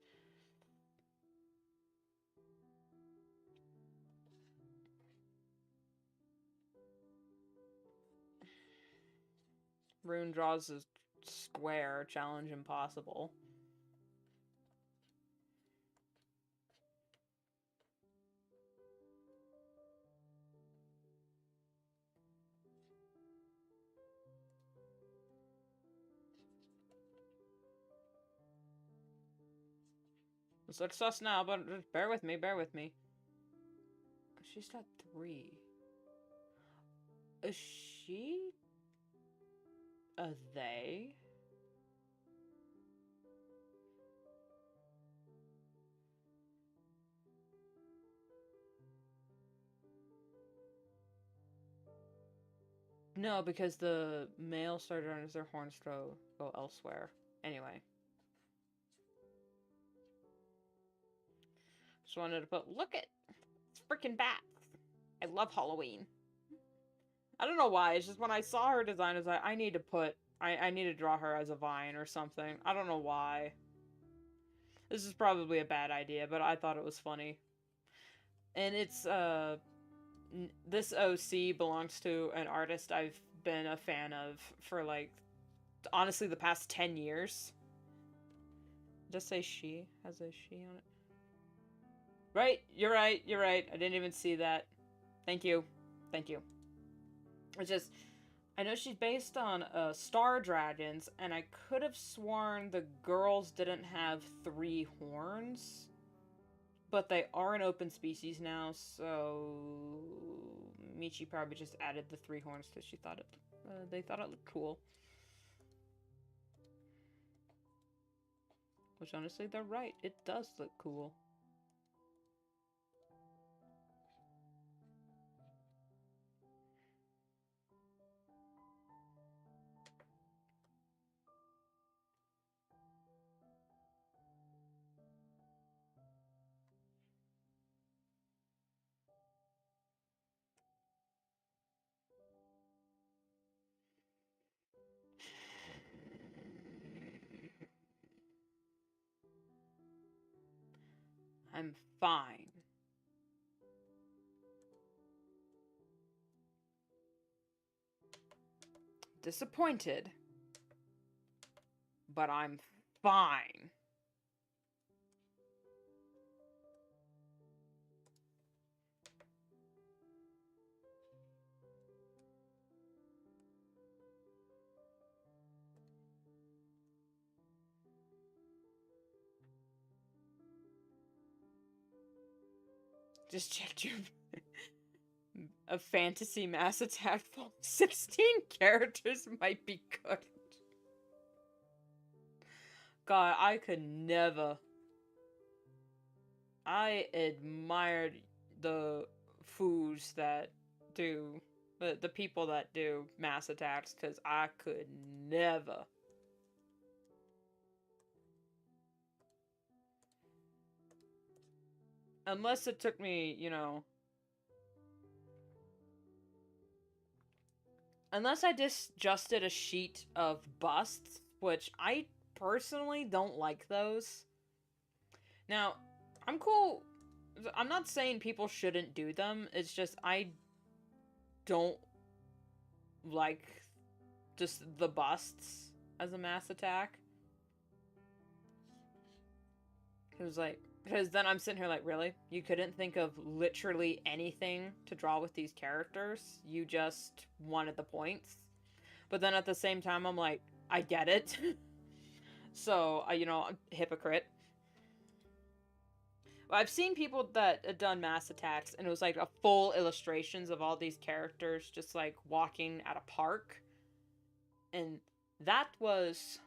Rune draws a square, challenge impossible. It's like sus now, but just bear with me, bear with me. She's got 3. Is she a they? No, because the male started on as their horns go elsewhere. Anyway. Just wanted to put, look at, it's freaking bats. I love Halloween. I don't know why, it's just when I saw her design, I was like, I need to draw her as a vine or something. I don't know why. This is probably a bad idea, but I thought it was funny. And it's, this OC belongs to an artist I've been a fan of for, like, honestly, the past 10 years. Just say she. Has a she on it. Right, you're right, you're right. I didn't even see that. Thank you. Thank you. It's just, I know she's based on star dragons, and I could have sworn the girls didn't have 3 horns. But they are an open species now, so Michi probably just added the 3 horns because she thought they thought it looked cool. Which honestly, they're right. It does look cool. I'm fine. Disappointed. But I'm fine. Just checked your... A fantasy mass attack full 16 characters might be good. God, I could never. I admired the fools that do, the people that do mass attacks, because I could never. Unless it took me, you know... Unless I just did a sheet of busts, which I personally don't like those. Now, I'm cool. I'm not saying people shouldn't do them. It's just I don't like just the busts as a mass attack. It was like, because then I'm sitting here like, really? You couldn't think of literally anything to draw with these characters? You just wanted the points? But then at the same time, I'm like, I get it. So, you know, hypocrite. I've seen people that had done mass attacks, and it was like a full illustrations of all these characters just like walking at a park, and that was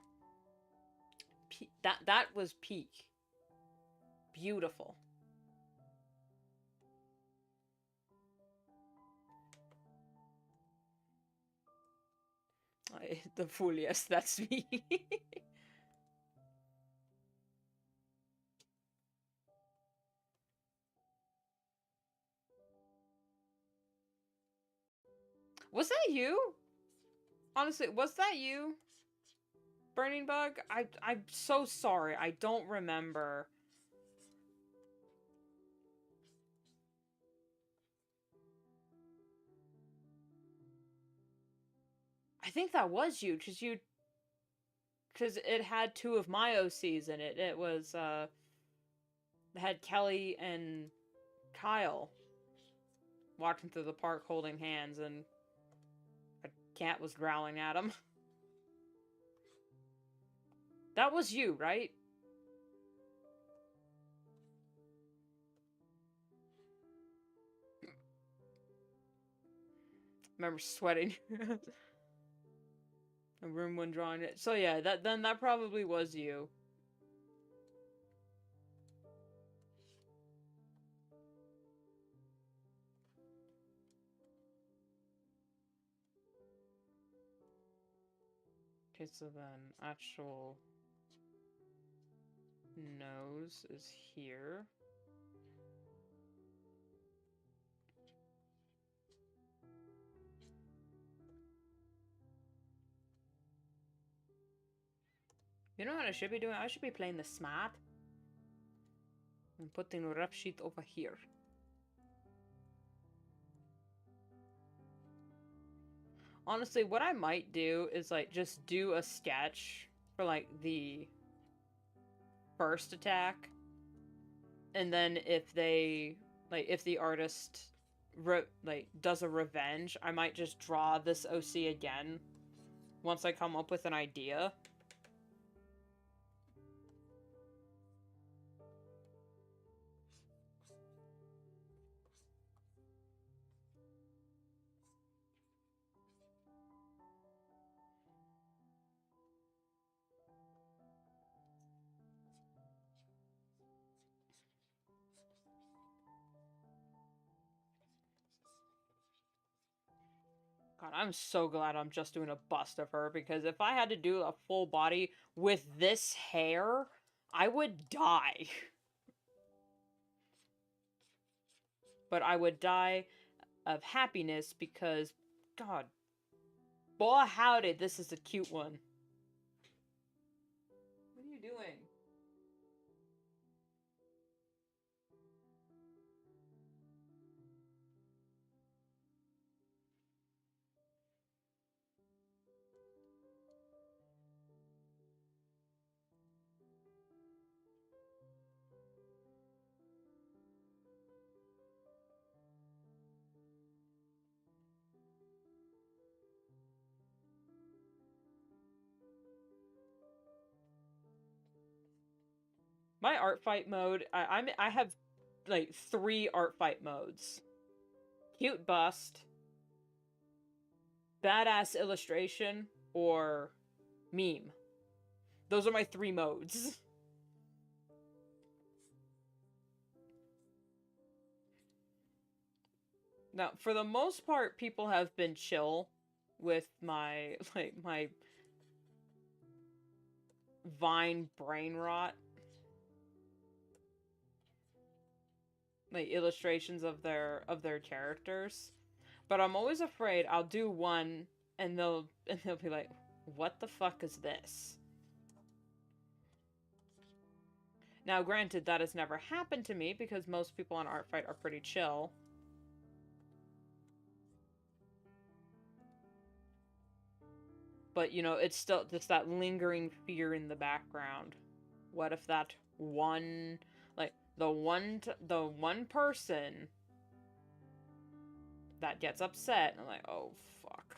that was peak beautiful. The fool, yes, that's me. Was that you? Honestly, was that you? Burning Bug? I'm so sorry. I don't remember. I think that was you, because it had two of my OCs in it. It was it had Kelly and Kyle walking through the park holding hands, and a cat was growling at him. That was you, right? Remember sweating a room when drawing it. So yeah, that probably was you. Okay, so then actual nose is here. You know what I should be doing? I should be playing the smart and putting the rep sheet over here. Honestly, what I might do is like just do a sketch for like the first attack, and then if they like if the artist like does a revenge, I might just draw this OC again once I come up with an idea. God, I'm so glad I'm just doing a bust of her, because if I had to do a full body with this hair, I would die. But I would die of happiness because, God, boy howdy, this is a cute one. What are you doing? My art fight mode, I have like 3 art fight modes. Cute bust, badass illustration, or meme. Those are my 3 modes. Now, for the most part, people have been chill with my like my Vine brain rot, like illustrations of their characters. But I'm always afraid I'll do one and they'll be like, "What the fuck is this?" Now, granted, that has never happened to me because most people on Art Fight are pretty chill. But, you know, it's still just that lingering fear in the background. What if that one, like, the one person that gets upset, and I'm like, oh, fuck.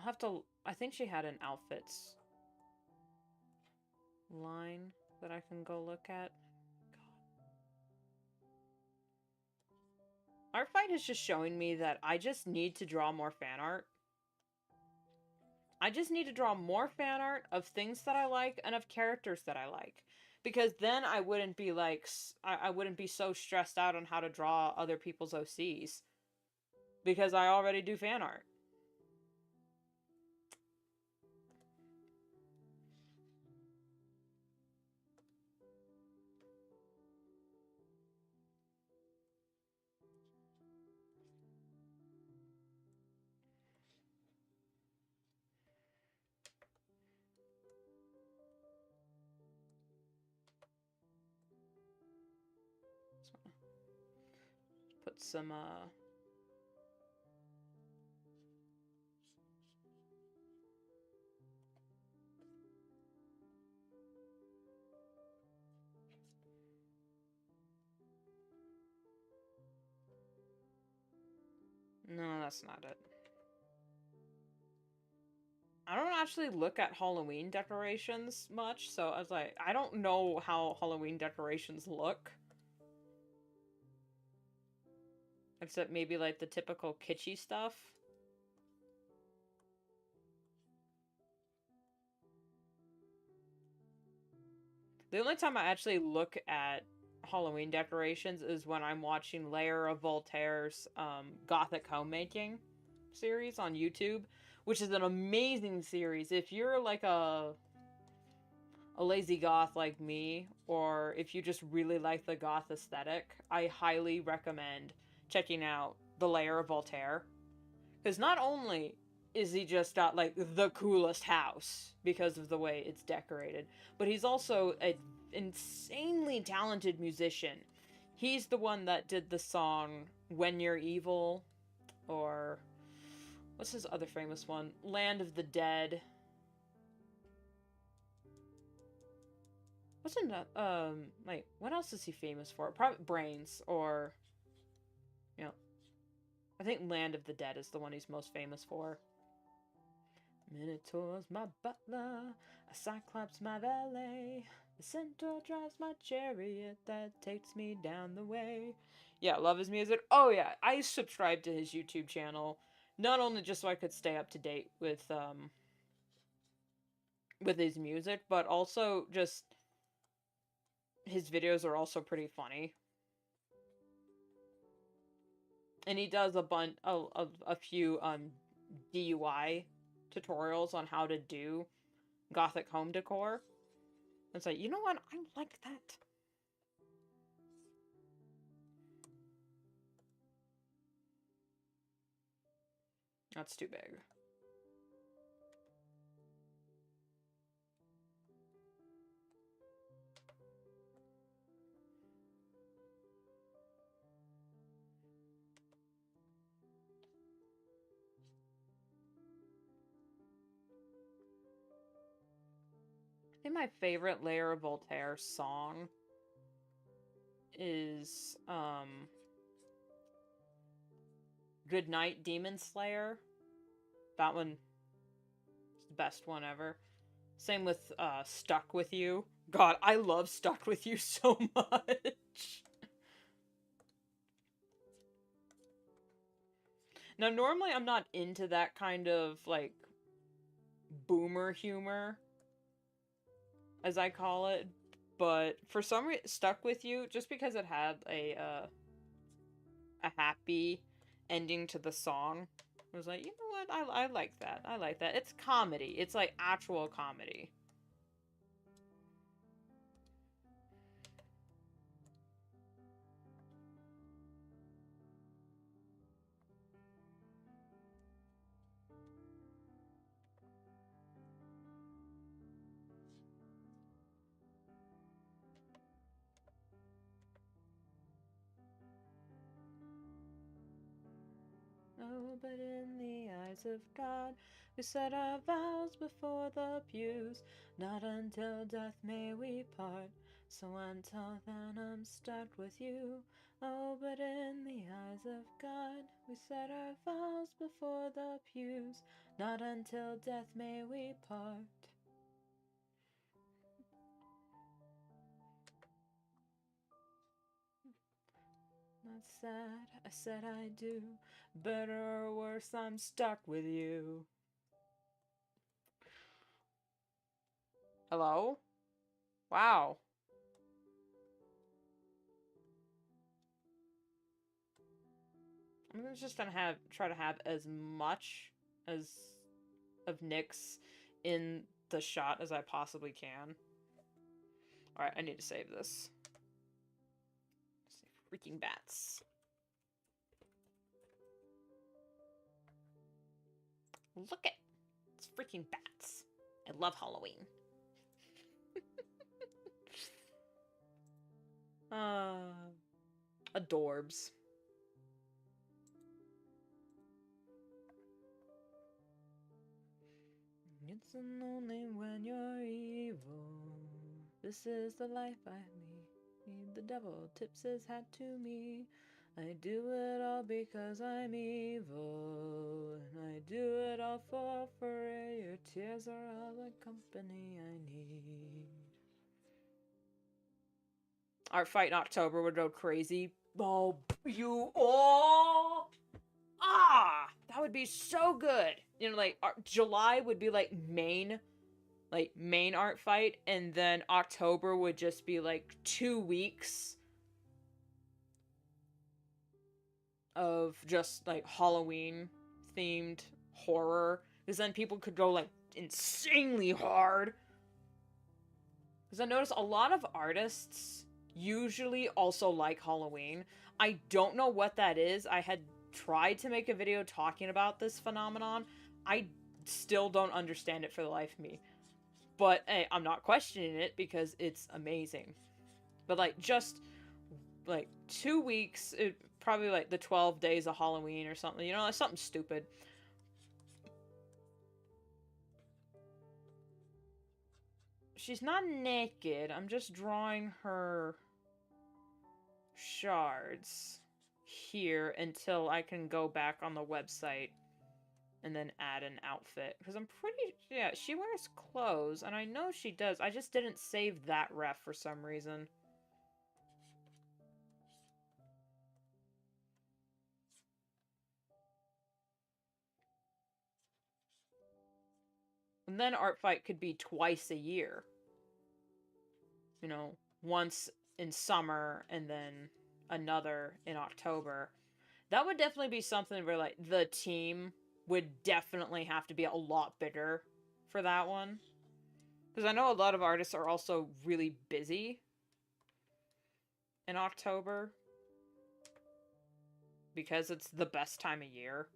have to. I think she had an outfits line that I can go look at. Art Fight is just showing me that I just need to draw more fan art. I just need to draw more fan art of things that I like and of characters that I like. Because then I wouldn't be like, I wouldn't be so stressed out on how to draw other people's OCs. Because I already do fan art. Put some, No, that's not it. I don't actually look at Halloween decorations much, so I was like, I don't know how Halloween decorations look. Except maybe like the typical kitschy stuff. The only time I actually look at Halloween decorations is when I'm watching Layer of Voltaire's Gothic Homemaking series on YouTube, which is an amazing series. If you're like a lazy goth like me, or if you just really like the goth aesthetic, I highly recommend checking out The Layer of Voltaire. Because not only is he just got like the coolest house because of the way it's decorated, but he's also an insanely talented musician. He's the one that did the song When You're Evil, or what's his other famous one? Land of the Dead. Wasn't that, wait, what else is he famous for? Probably Brains, or, you know, I think Land of the Dead is the one he's most famous for. Minotaur's my butler, a Cyclops my valet, the centaur drives my chariot that takes me down the way. Yeah, love his music. Oh yeah, I subscribed to his YouTube channel, not only just so I could stay up to date with his music, but also just his videos are also pretty funny. And he does a few DIY tutorials on how to do Gothic home decor. It's like, you know what? I like that. That's too big. I think my favorite Layer of Voltaire song is Good Night Demon Slayer. That one is the best one ever. Same with Stuck With You. God, I love Stuck With You so much. Now, normally I'm not into that kind of, like, boomer humor, as I call it, but for some reason, Stuck With You, just because it had a happy ending to the song, I was like, you know what, I like that. I like that. It's comedy. It's, like, actual comedy. Oh, but in the eyes of God, we said our vows before the pews. Not until death may we part. So until then, I'm stuck with you. Oh, but in the eyes of God, we set our vows before the pews. Not until death may we part. Not sad, I said I do. Better or worse, I'm stuck with you. Hello? Wow. I'm just gonna try to have as much as of Nyx in the shot as I possibly can. Alright, I need to save this. Freaking bats. Look at it's freaking bats. I love Halloween. Adorbs. It's lonely when you're evil. This is the life I lead. The devil tips his hat to me. I do it all because I'm evil. And I do it all for free. Your tears are all the company I need. Our fight in October would go crazy. Oh, you. Oh! Ah! That would be so good. You know, like, July would be, like, main art fight, and then October would just be, like, 2 weeks of just, like, Halloween-themed horror. Because then people could go, like, insanely hard. Because I notice a lot of artists usually also like Halloween. I don't know what that is. I had tried to make a video talking about this phenomenon. I still don't understand it for the life of me. But hey, I'm not questioning it because it's amazing. But like just like 2 weeks, probably like the 12 days of Halloween or something, you know, like something stupid. She's not naked. I'm just drawing her shards here until I can go back on the website and then add an outfit. Because I'm pretty... Yeah, she wears clothes, and I know she does. I just didn't save that ref for some reason. And then Art Fight could be twice a year. You know, once in summer and then another in October. That would definitely be something where, like, the team would definitely have to be a lot bigger for that one. Because I know a lot of artists are also really busy in October. Because it's the best time of year.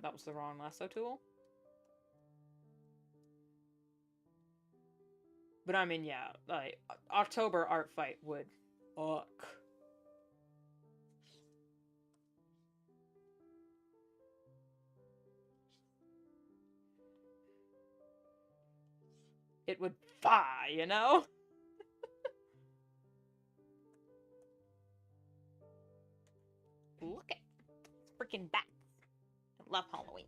That was the wrong lasso tool. But I mean, yeah, like, October art fight would fuck. It would fly, you know? Look at freaking bats. I love Halloween.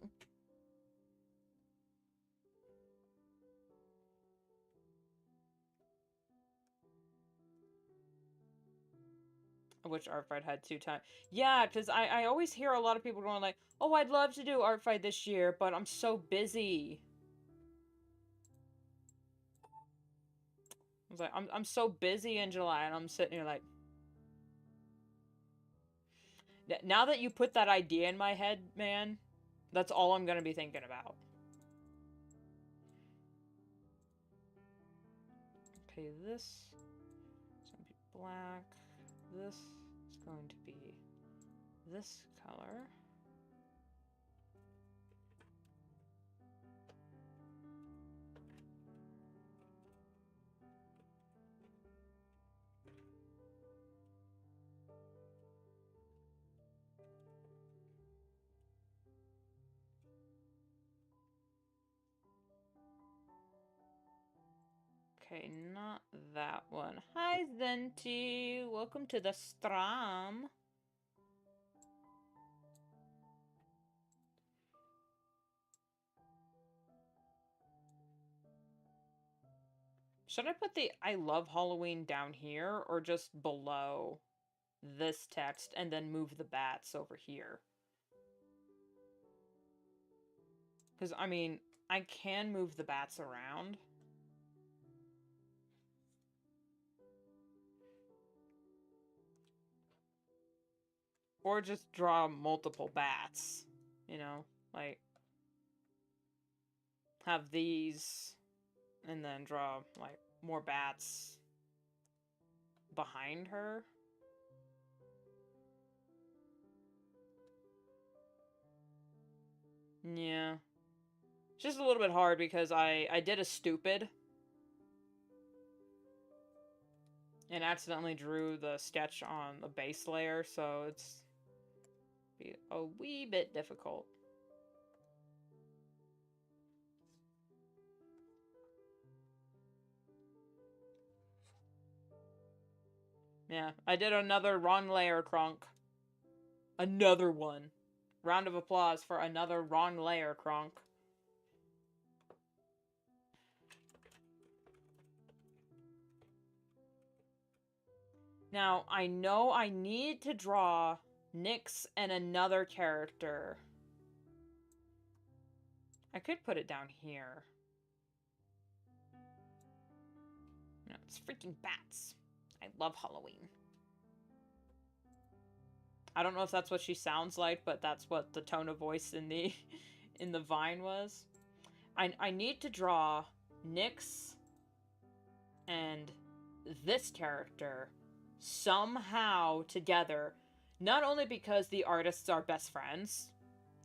Which art fight had 2 times. Yeah, because I always hear a lot of people going like, oh, I'd love to do art fight this year, but I'm so busy. I was like, I'm so busy in July, and I'm sitting here like... Now that you put that idea in my head, man, that's all I'm gonna be thinking about. Okay, this is going to be black. This is going to be this color. Okay, not that one. Hi, Zenti. Welcome to the stream. Should I put the I love Halloween down here or just below this text and then move the bats over here? Because, I mean, I can move the bats around. Or just draw multiple bats, you know? Like, have these, and then draw, like, more bats behind her. Yeah. It's just a little bit hard because I did a stupid. And accidentally drew the sketch on the base layer, so it's be a wee bit difficult. Yeah, I did another wrong layer, Kronk. Another one. Round of applause for another wrong layer, Kronk. Now, I know I need to draw Nyx and another character. I could put it down here. No, it's freaking bats. I love Halloween. I don't know if that's what she sounds like, but that's what the tone of voice in the in the vine was. I need to draw Nyx and this character somehow together, not only because the artists are best friends,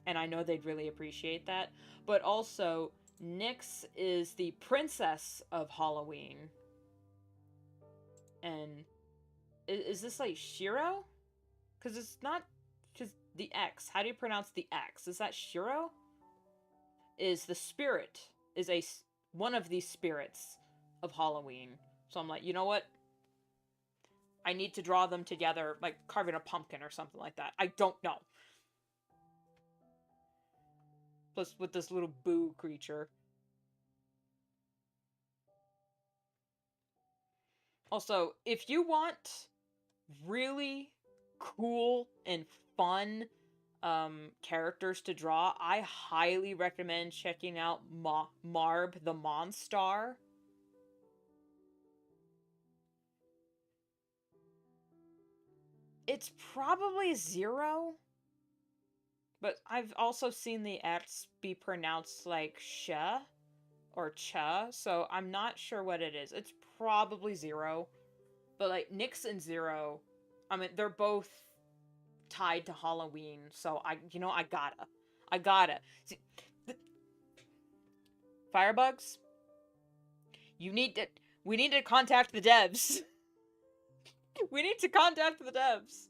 and I know they'd really appreciate that, but also Nyx is the princess of Halloween. And is this like Shiro? Because it's not just the X. How do you pronounce the X? Is that Shiro? Is the spirit, is one of these spirits of Halloween. So I'm like, you know what? I need to draw them together, like carving a pumpkin or something like that. I don't know. Plus with this little boo creature. Also, if you want really cool and fun characters to draw, I highly recommend checking out Marb the Monstar. It's probably 0, but I've also seen the X be pronounced like sh or cha, so I'm not sure what it is. It's probably 0, but like Nyx and 0, I mean, they're both tied to Halloween, so I gotta. See, Firebugs, we need to contact the devs. We need to contact the devs.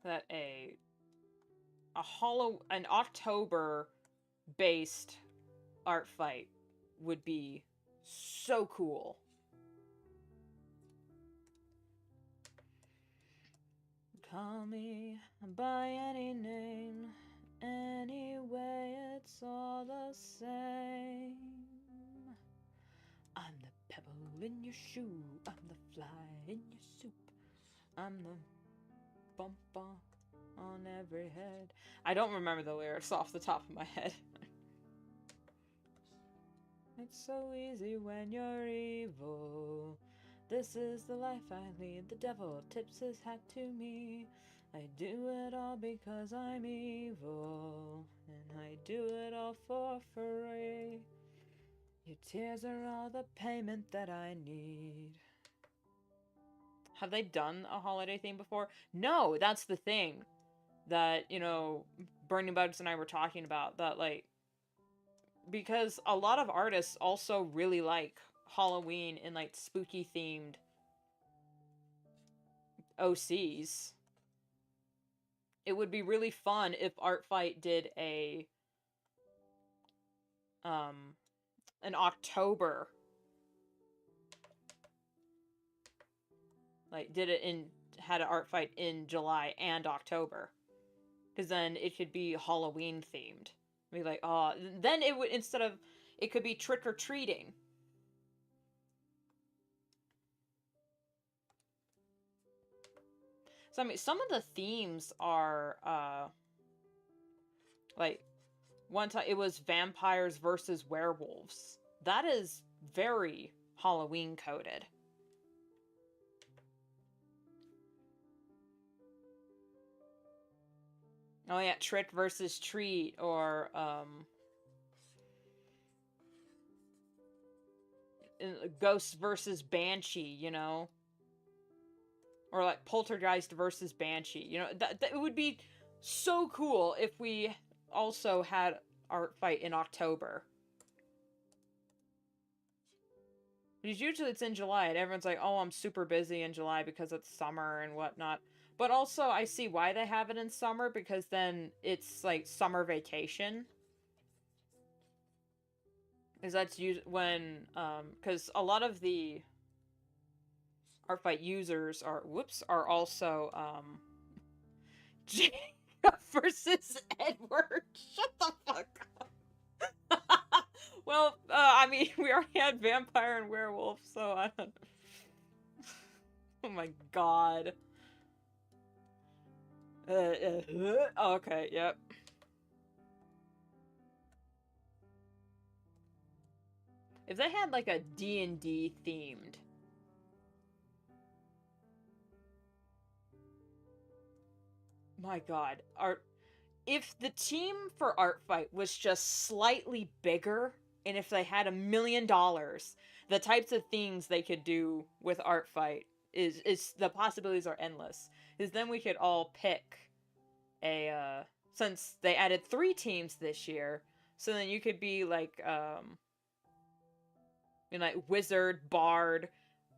That an October based art fight would be so cool. Call me by any name, anyway, it's all the same. I'm the pebble in your shoe, I'm the fly in your soup, I'm the bump on every head. I don't remember the lyrics off the top of my head. It's so easy when you're evil. This is the life I lead. The devil tips his hat to me. I do it all because I'm evil. And I do it all for free. Your tears are all the payment that I need. Have they done a holiday theme before? No, that's the thing. That, Burning Bugs and I were talking about. That, like, because a lot of artists also really like Halloween and like spooky themed OCs. It would be really fun if Artfight did um an October, like did it in had an Artfight in July and October, because then it could be Halloween themed. Be like, oh, then it would, instead of, it could be trick or treating. So I mean, some of the themes are like, one time it was vampires versus werewolves. That is very Halloween coded. Oh yeah, trick versus treat, or ghost versus banshee, you know, or like poltergeist versus banshee. You know, that it would be so cool if we also had Artfight in October. Because usually it's in July, and everyone's like, oh, I'm super busy in July because it's summer and whatnot. But also, I see why they have it in summer, because then it's like summer vacation. Because that's when, because a lot of the Artfight users are also, Jacob versus Edward. Shut the fuck up. Well, I mean, we already had vampire and werewolf, so I don't. Oh my god. Okay, yep. If they had like a D&D themed, my god, if the team for Artfight was just slightly bigger, and if they had $1,000,000, the types of things they could do with Artfight is the possibilities are endless. Because then we could all pick since they added 3 teams this year, so then you could be like like wizard, bard,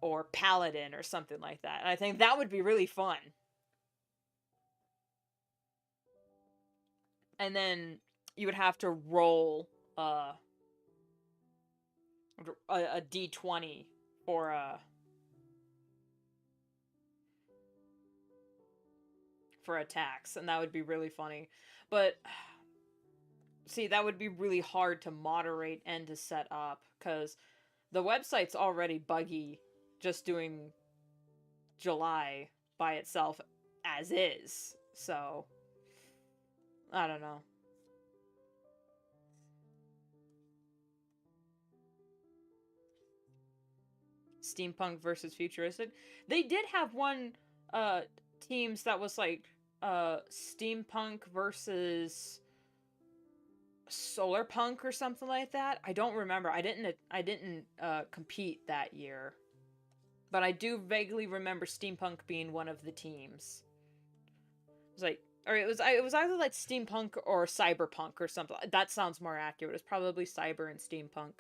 or paladin or something like that. And I think that would be really fun. And then you would have to roll a d20 for attacks, and that would be really funny. But see, that would be really hard to moderate and to set up, because the website's already buggy just doing July by itself as is. So I don't know. Steampunk versus futuristic. They did have one teams that was like steampunk versus solar punk or something like that. I don't remember. I didn't compete that year. But I do vaguely remember steampunk being one of the teams. It was like, or it was either like steampunk or cyberpunk or something. That sounds more accurate. It's probably cyber and steampunk.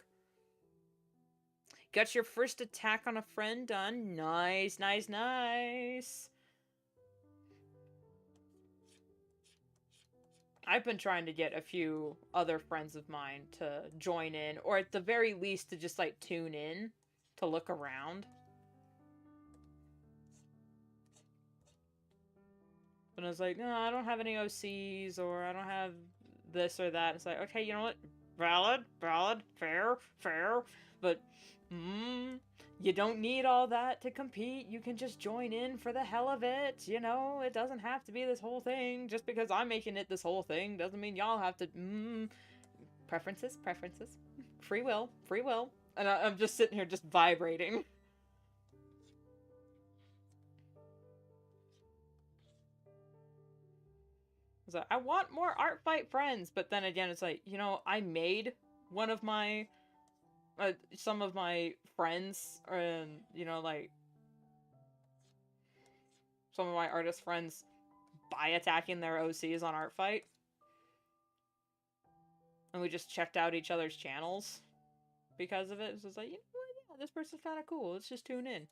Got your first attack on a friend done. Nice, nice, nice. I've been trying to get a few other friends of mine to join in, or at the very least to just like tune in to look around. But I was like, no, I don't have any OCs, or I don't have this or that. It's like, okay, you know what? Valid, fair, fair. But, you don't need all that to compete. You can just join in for the hell of it. You know, it doesn't have to be this whole thing. Just because I'm making it this whole thing doesn't mean y'all have to, preferences, preferences. Free will, free will. And I'm just sitting here just vibrating. So I want more Artfight friends, but then again, it's like, you know, I made one of my, some of my friends, and, you know, like, some of my artist friends by attacking their OCs on Artfight. And we just checked out each other's channels because of it. So it's like, you know what? Yeah, this person's kind of cool. Let's just tune in.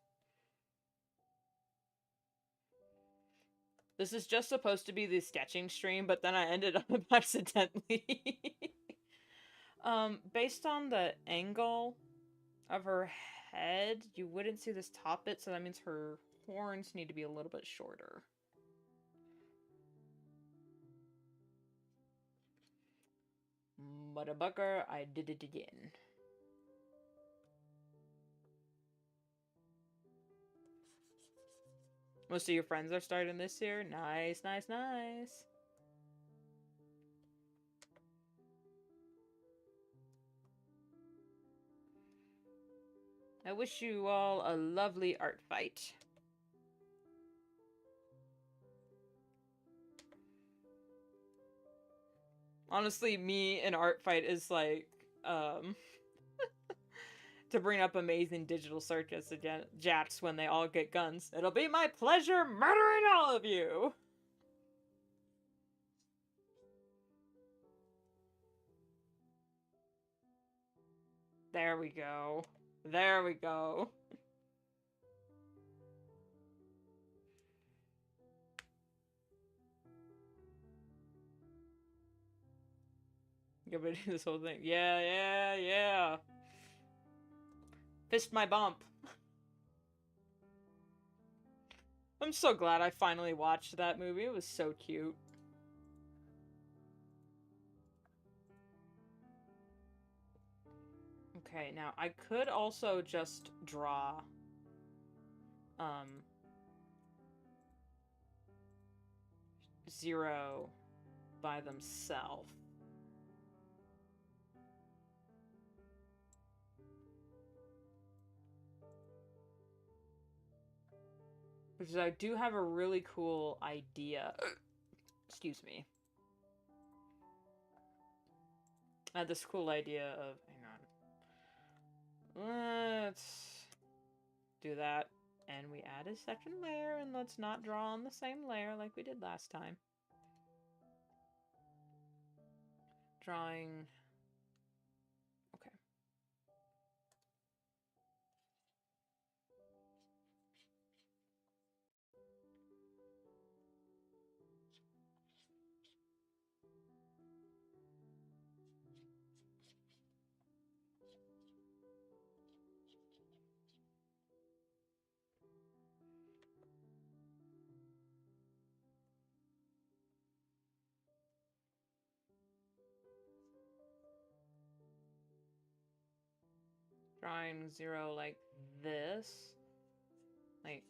This is just supposed to be the sketching stream, but then I ended up accidentally. Based on the angle of her head, you wouldn't see this top bit, so that means her horns need to be a little bit shorter. Motherfucker, I did it again. Most of your friends are starting this year? Nice, nice, nice. I wish you all a lovely art fight. Honestly, me in art fight is like, to bring up amazing digital searches to Jax when they all get guns. It'll be my pleasure murdering all of you! There we go. There we go. You're gonna do this whole thing. Yeah, yeah, yeah. Fist my bump. I'm so glad I finally watched that movie. It was so cute. Okay, now I could also just draw Zero by themselves. Because I do have a really cool idea. Excuse me. I had this cool idea of... Hang on. Let's do that. And we add a second layer, and let's not draw on the same layer like we did last time. Drawing... Okay. Drawing Zero like this. Like,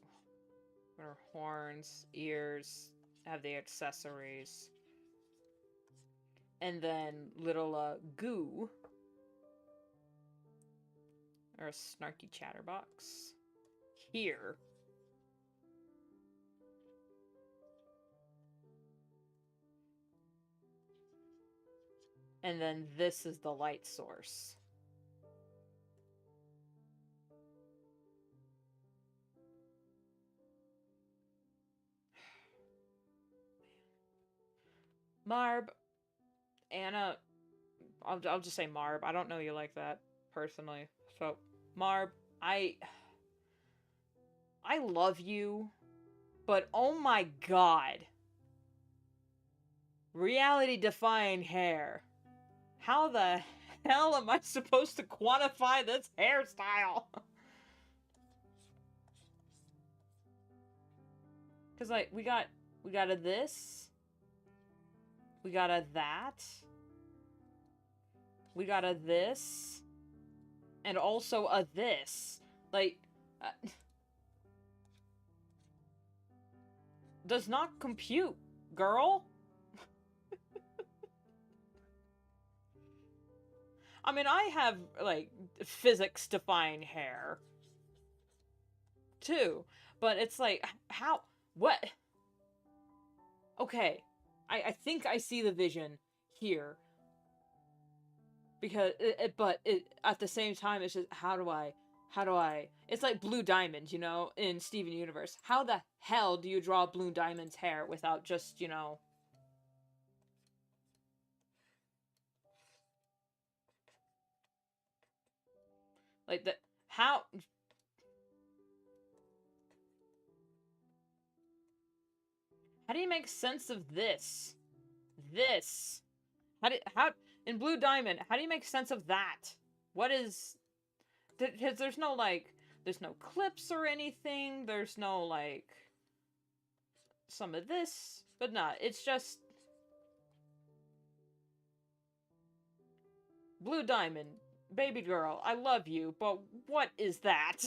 her horns, ears, have the accessories. And then little goo. Or a snarky chatterbox. Here. And then this is the light source. Marb. Anna. I'll just say Marb. I don't know you like that, personally. So, Marb, I love you, but oh my god. Reality-defying hair. How the hell am I supposed to quantify this hairstyle? Because, like, we got a this. We got a that. We got a this. And also a this. Like, does not compute, girl. I mean, I have, like, physics-defying hair. Too. But it's like, how? What? Okay. I think I see the vision here. Because, at the same time, it's just, how do I, it's like Blue Diamond, you know, in Steven Universe. How the hell do you draw Blue Diamond's hair without just, you know... Like, the... How... How do you make sense of this? This. How... In Blue Diamond, how do you make sense of that? What is... Because there's no, like... There's no clips or anything. There's no, like... Some of this. But nah, it's just... Blue Diamond, baby girl, I love you, but what is that?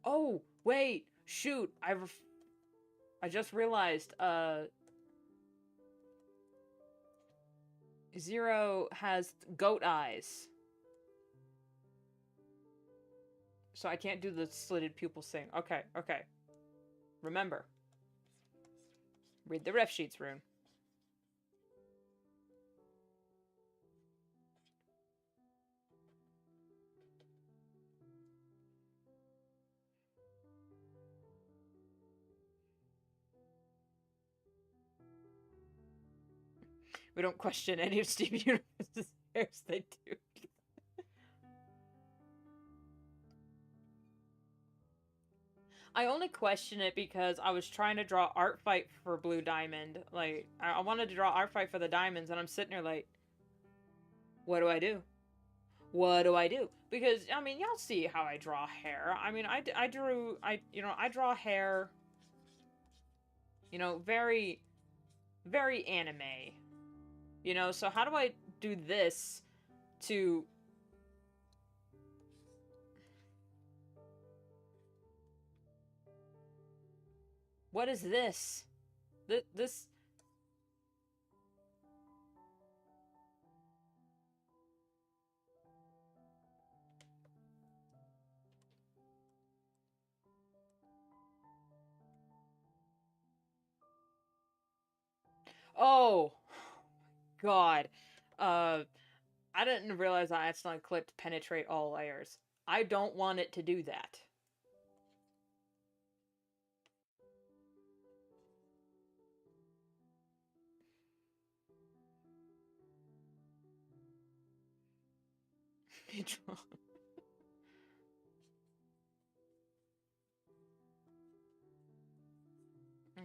Oh, wait, shoot, I just realized, Zero has goat eyes. So I can't do the slitted pupils thing. Okay, okay. Remember. Read the ref sheets, Rune. We don't question any of Steve Universe's hairs, they do. I only question it because I was trying to draw Art Fight for Blue Diamond. Like, I wanted to draw Art Fight for the Diamonds, and I'm sitting there like, what do I do? What do I do? Because, I mean, y'all see how I draw hair. I mean, I draw hair, very, very anime. So how do I do this to... What is this? This... Oh! God. I didn't realize I accidentally clicked penetrate all layers. I don't want it to do that.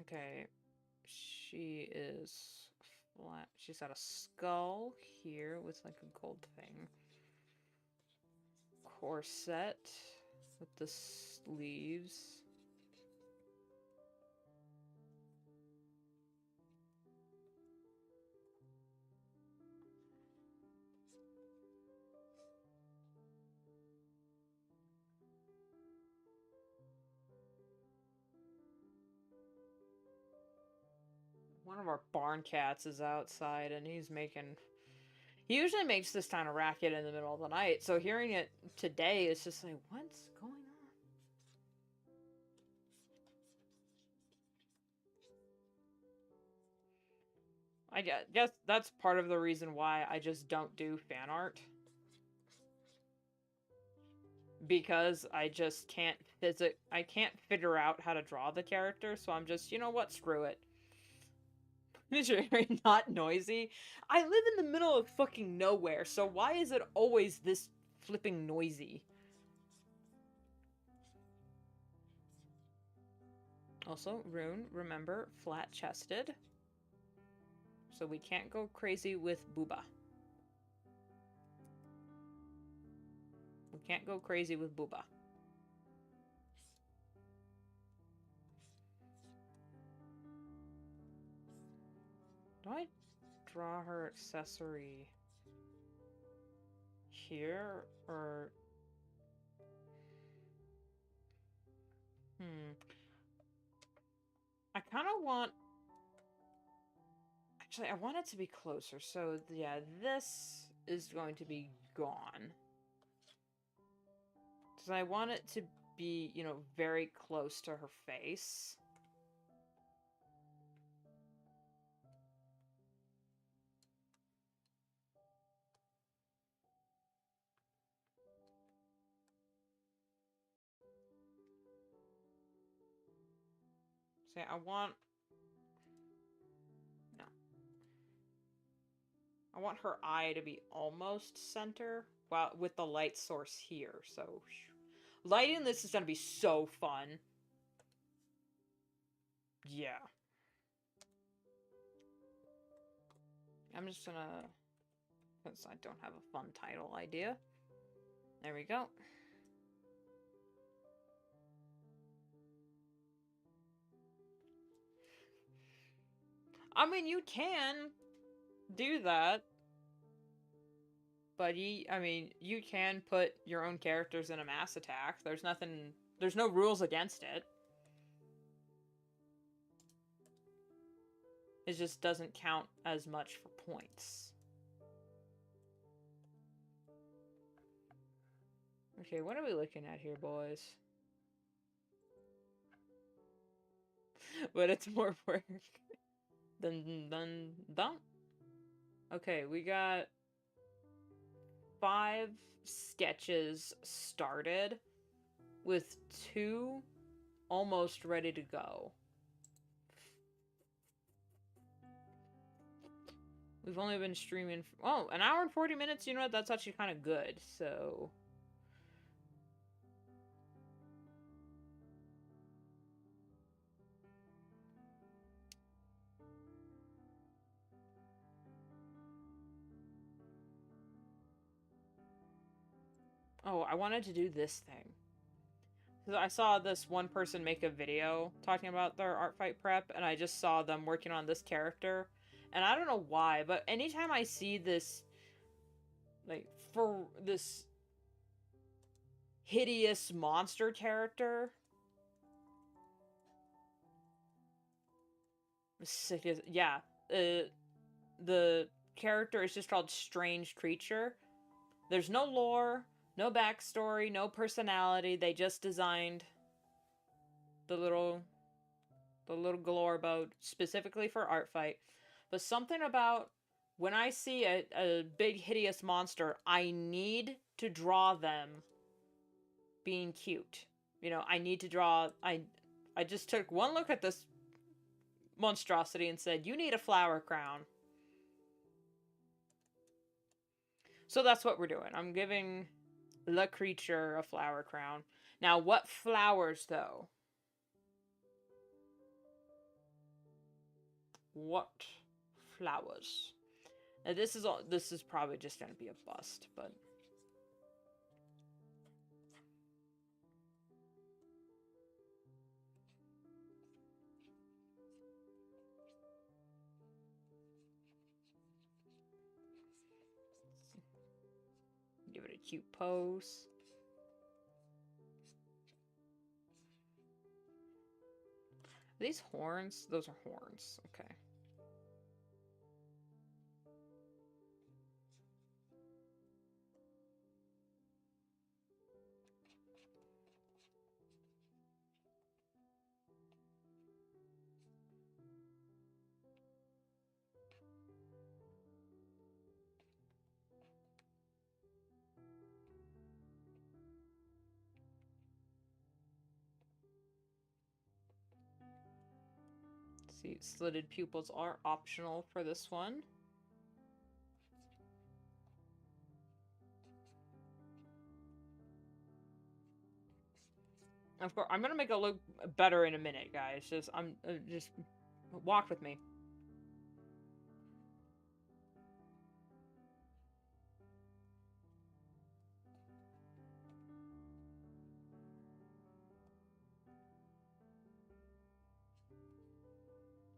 Okay. She is flat. She's got a skull here with like a gold thing. Corset with the sleeves. One of our barn cats is outside and he's making... He usually makes this kind of racket in the middle of the night, so hearing it today is just like, what's going on? I guess that's part of the reason why I just don't do fan art. Because I just can't I can't figure out how to draw the character, so I'm just, you know what, screw it. It's very not noisy. I live in the middle of fucking nowhere, so why is it always this flipping noisy? Also, Rune, remember, flat-chested. So we can't go crazy with booba. We can't go crazy with booba. Do I draw her accessory here, or... I kind of want... Actually, I want it to be closer, so yeah, this is going to be gone. Because I want it to be, very close to her face. So yeah, I want I want her eye to be almost center, while with the light source here. So, lighting this is gonna be so fun. Yeah. I'm just gonna, because I don't have a fun title idea. There we go. I mean, you can do that. But you can put your own characters in a mass attack. There's no rules against it. It just doesn't count as much for points. Okay, what are we looking at here, boys? But it's more work. Dun. Okay, we got 5 sketches started with 2 almost ready to go. We've only been streaming for, an hour and 40 minutes. You know what? That's actually kind of good. So I wanted to do this thing. So I saw this one person make a video talking about their art fight prep, and I just saw them working on this character. And I don't know why, but anytime I see this, like, for this hideous monster character, sick as, yeah, the character is just called Strange Creature. There's no lore, no backstory, no personality. They just designed the little galore boat specifically for art fight. But something about when I see a big hideous monster, I need to draw them being cute. You know, I need to draw. I just took one look at this monstrosity and said, "You need a flower crown." So that's what we're doing. I'm giving the creature a flower crown. Now, what flowers, though? What flowers? Now, this is probably just going to be a bust, but give it a cute pose. Are these horns? Those are horns. Okay. See, slitted pupils are optional for this one. Of course, I'm gonna make it look better in a minute, guys. Just walk with me.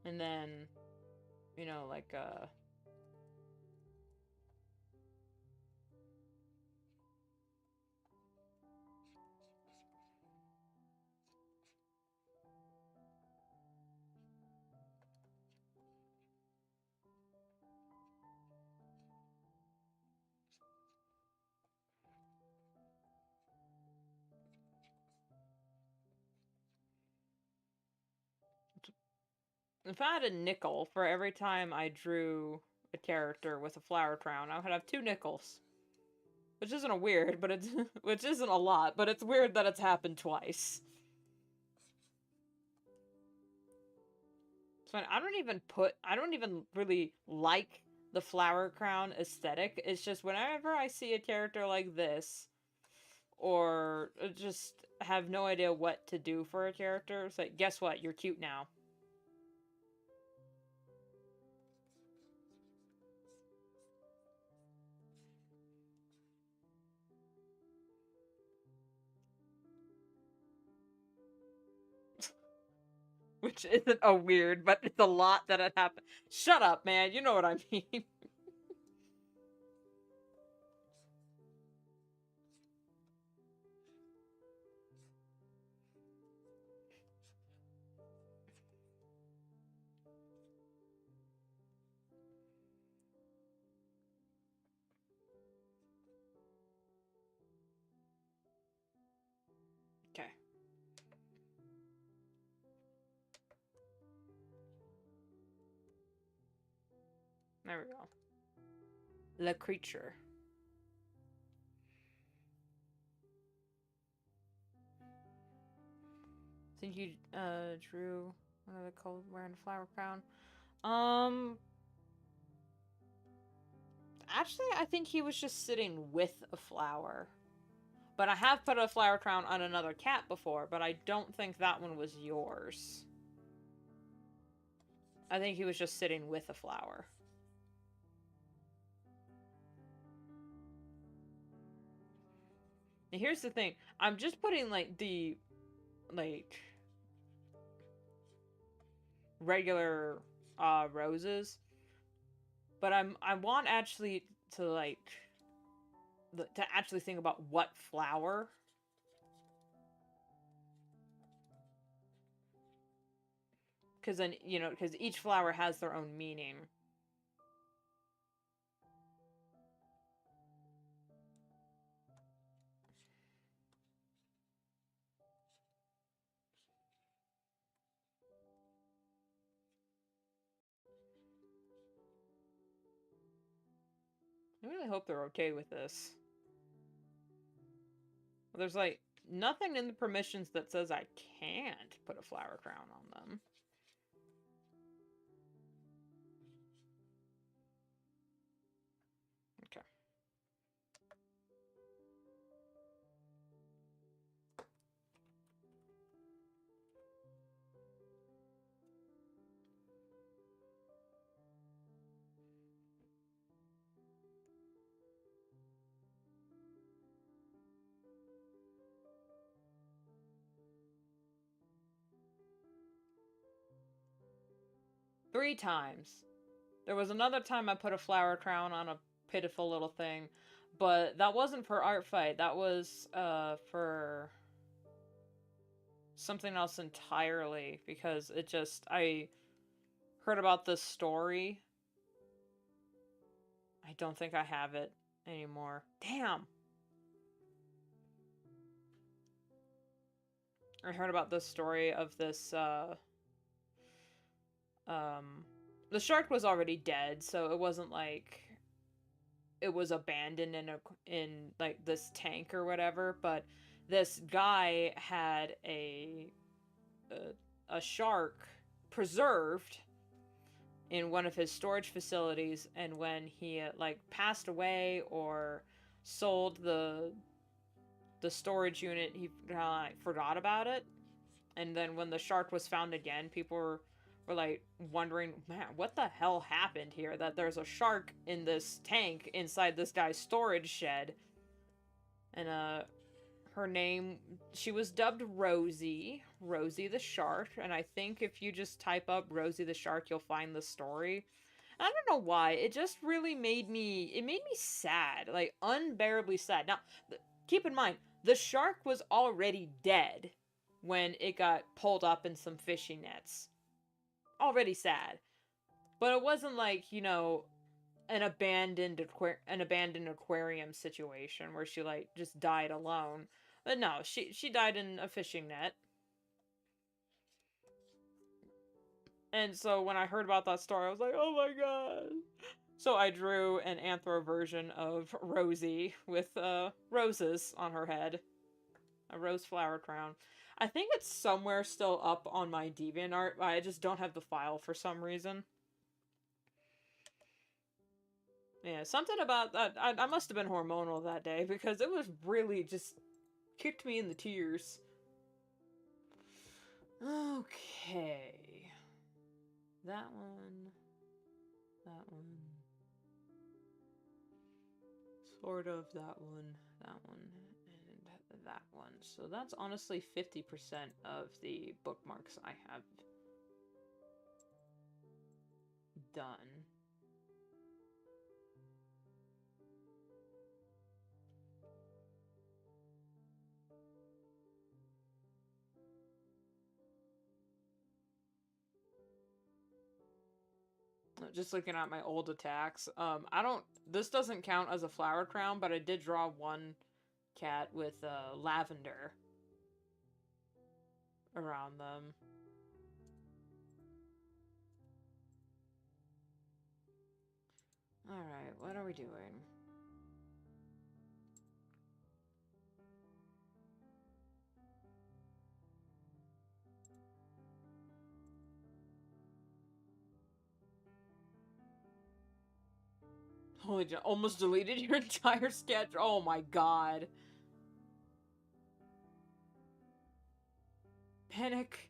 And then, you know, like, if I had a nickel for every time I drew a character with a flower crown, I would have 2 nickels. Which isn't a weird, but it's which isn't a lot, but it's weird that it's happened twice. So I don't even really like the flower crown aesthetic. It's just whenever I see a character like this, or just have no idea what to do for a character, it's like, guess what? You're cute now. Which isn't a weird, but it's a lot that had happened. Shut up, man. You know what I mean. Okay. There we go. The creature. Think you drew one of the cold wearing a flower crown. Um Actually, I think he was just sitting with a flower. But I have put a flower crown on another cat before, but I don't think that one was yours. I think he was just sitting with a flower. Now, here's the thing. I'm just putting, like, the, like, regular, roses. But I want actually to, like, to actually think about what flower. Because then, you know, because each flower has their own meaning. I really hope they're okay with this. There's, like, nothing in the permissions that says I can't put a flower crown on them. Okay. Three times. There was another time I put a flower crown on a pitiful little thing, but that wasn't for art fight. That was for something else entirely, because it just, I heard about this story. I don't think I have it anymore. Damn. I heard about this story of this the shark was already dead, so it wasn't like it was abandoned in like this tank or whatever, but this guy had a shark preserved in one of his storage facilities, and when he like passed away or sold the storage unit, he forgot about it. And then when the shark was found again, people were like wondering, man, what the hell happened here? That there's a shark in this tank inside this guy's storage shed. And her name, she was dubbed Rosie, Rosie the Shark. And I think if you just type up Rosie the Shark, you'll find the story. I don't know why. It just really made me, it made me sad, like unbearably sad. Now, keep in mind, the shark was already dead when it got pulled up in some fishing nets. Already sad. But it wasn't like, you know, an abandoned aquarium situation where she like just died alone. But no, she died in a fishing net. And so when I heard about that story, I was like, "Oh my god." So I drew an anthro version of Rosie with roses on her head. A rose flower crown. I think it's somewhere still up on my DeviantArt, but I just don't have the file for some reason. Yeah, something about that. I must have been hormonal that day because it was really just kicked me in the tears. Okay. That one. That one. Sort of that one. That one. And that one. So that's honestly 50% of the bookmarks I have done. Just looking at my old attacks. I don't. This doesn't count as a flower crown, but I did draw one cat with lavender around them. Alright, what are we doing? Holy, almost deleted your entire sketch. Oh my god. Panic.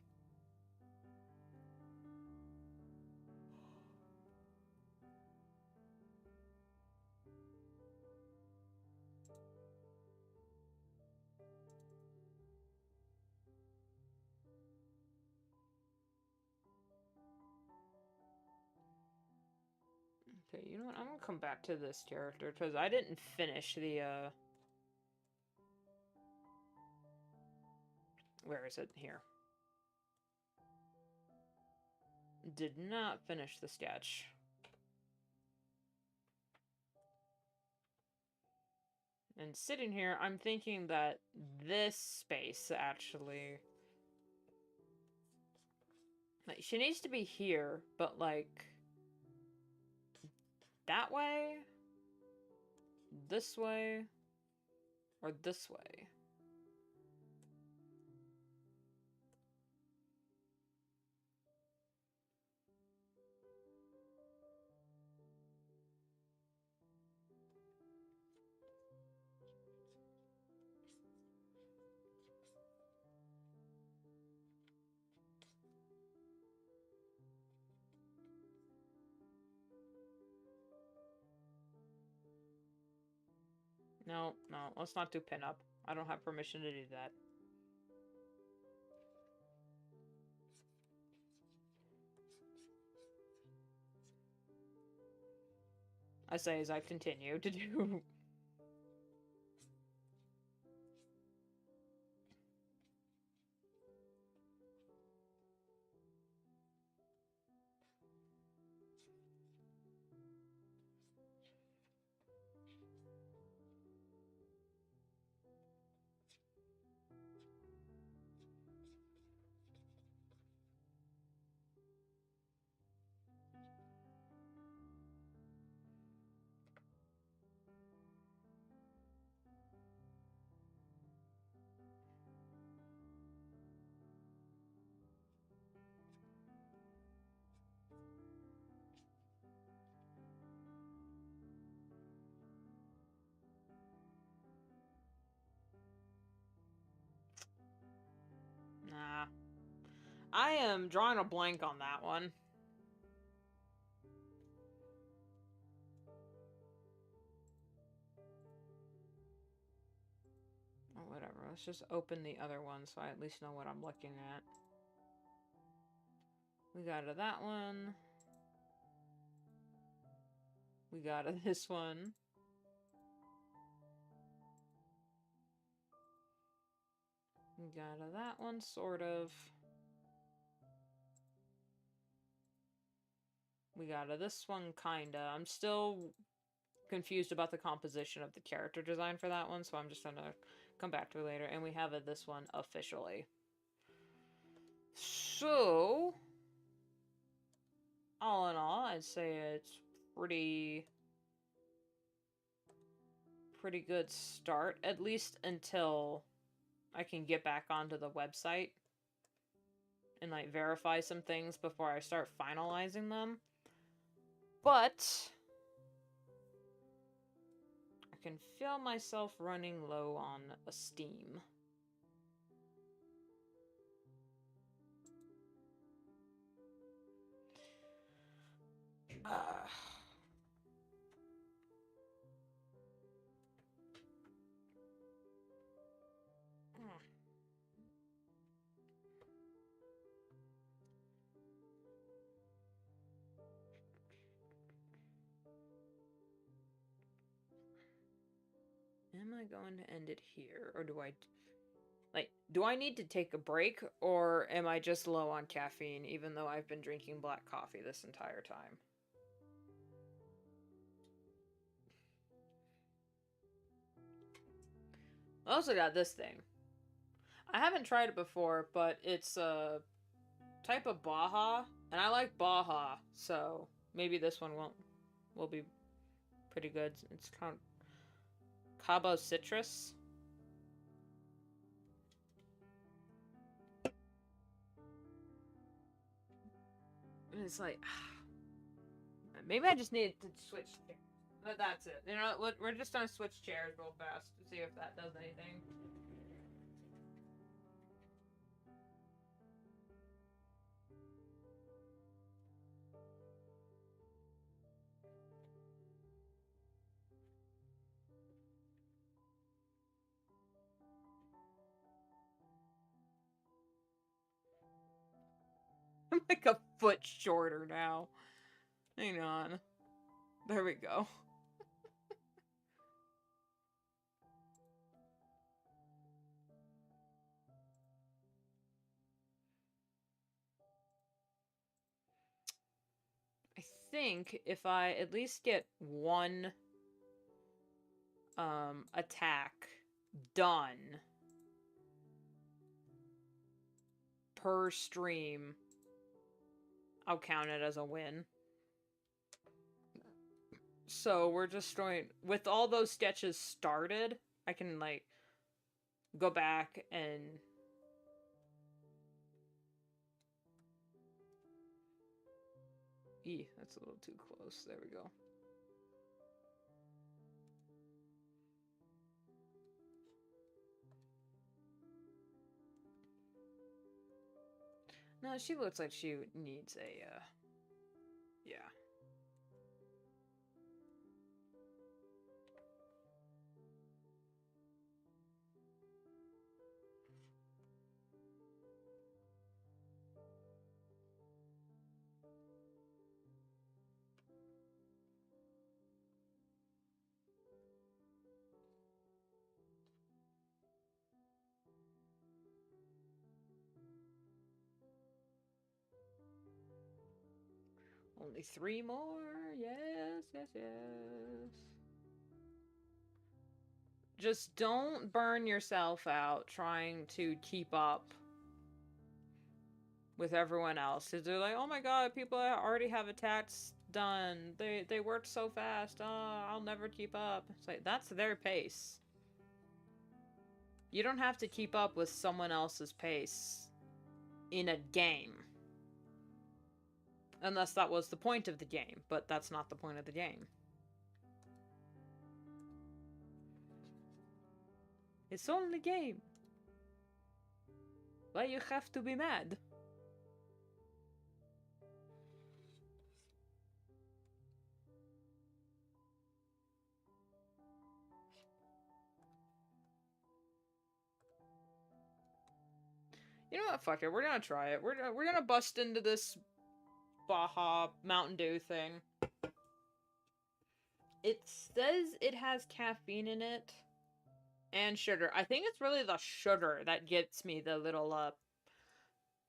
Okay, you know what? I'm gonna come back to this character because I didn't finish the, Where is it? Here. Did not finish the sketch. And sitting here, I'm thinking that this space, actually... Like, she needs to be here, but, like... That way? This way? Or this way? No, no, let's not do pinup. I don't have permission to do that. I say as I continue to do... Nah. I am drawing a blank on that one. Oh, whatever. Let's just open the other one so I at least know what I'm looking at. We got to that one. We got to this one. We got to that one, sort of. We got to this one, kinda. I'm still confused about the composition of the character design for that one, so I'm just gonna come back to it later. And we have this one officially. So, all in all, I'd say it's pretty good start, at least until I can get back onto the website and like verify some things before I start finalizing them. But I can feel myself running low on esteem. Am I going to end it here? Or do I... Like, do I need to take a break? Or am I just low on caffeine even though I've been drinking black coffee this entire time? I also got this thing. I haven't tried it before, but it's a type of Baja, and I like Baja, so maybe this one will be pretty good. It's kind of Cabo Citrus. And it's like, maybe I just need to switch chairs. But that's it. You know, we're just gonna switch chairs real fast to see if that does anything. I'm like a foot shorter now. Hang on. There we go. I think if I at least get one attack done per stream, I'll count it as a win. So we're just going with all those sketches started, I can like go back and that's a little too close. There we go. No, she looks like she needs a, yeah. Only 3 more. Yes, yes, yes. Just don't burn yourself out trying to keep up with everyone else. Because they're like, oh my god, people already have attacks done. They worked so fast. Oh, I'll never keep up. It's like, that's their pace. You don't have to keep up with someone else's pace in a game. Unless that was the point of the game, but that's not the point of the game. It's only a game. Why you have to be mad? You know what? Fuck it. We're gonna try it. We're gonna bust into this Baja Mountain Dew thing. It says it has caffeine in it and sugar. I think it's really the sugar that gets me the little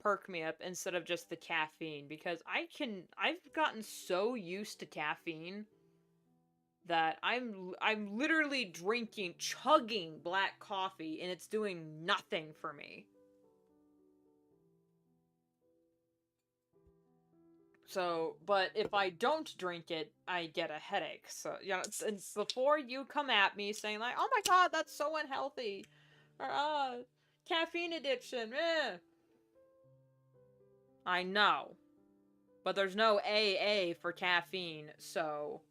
perk me up instead of just the caffeine, because I've gotten so used to caffeine that I'm literally chugging black coffee and it's doing nothing for me. So, but if I don't drink it, I get a headache. So, yeah, it's before you come at me saying like, "Oh my god, that's so unhealthy," or caffeine addiction. Eh. I know, but there's no AA for caffeine, so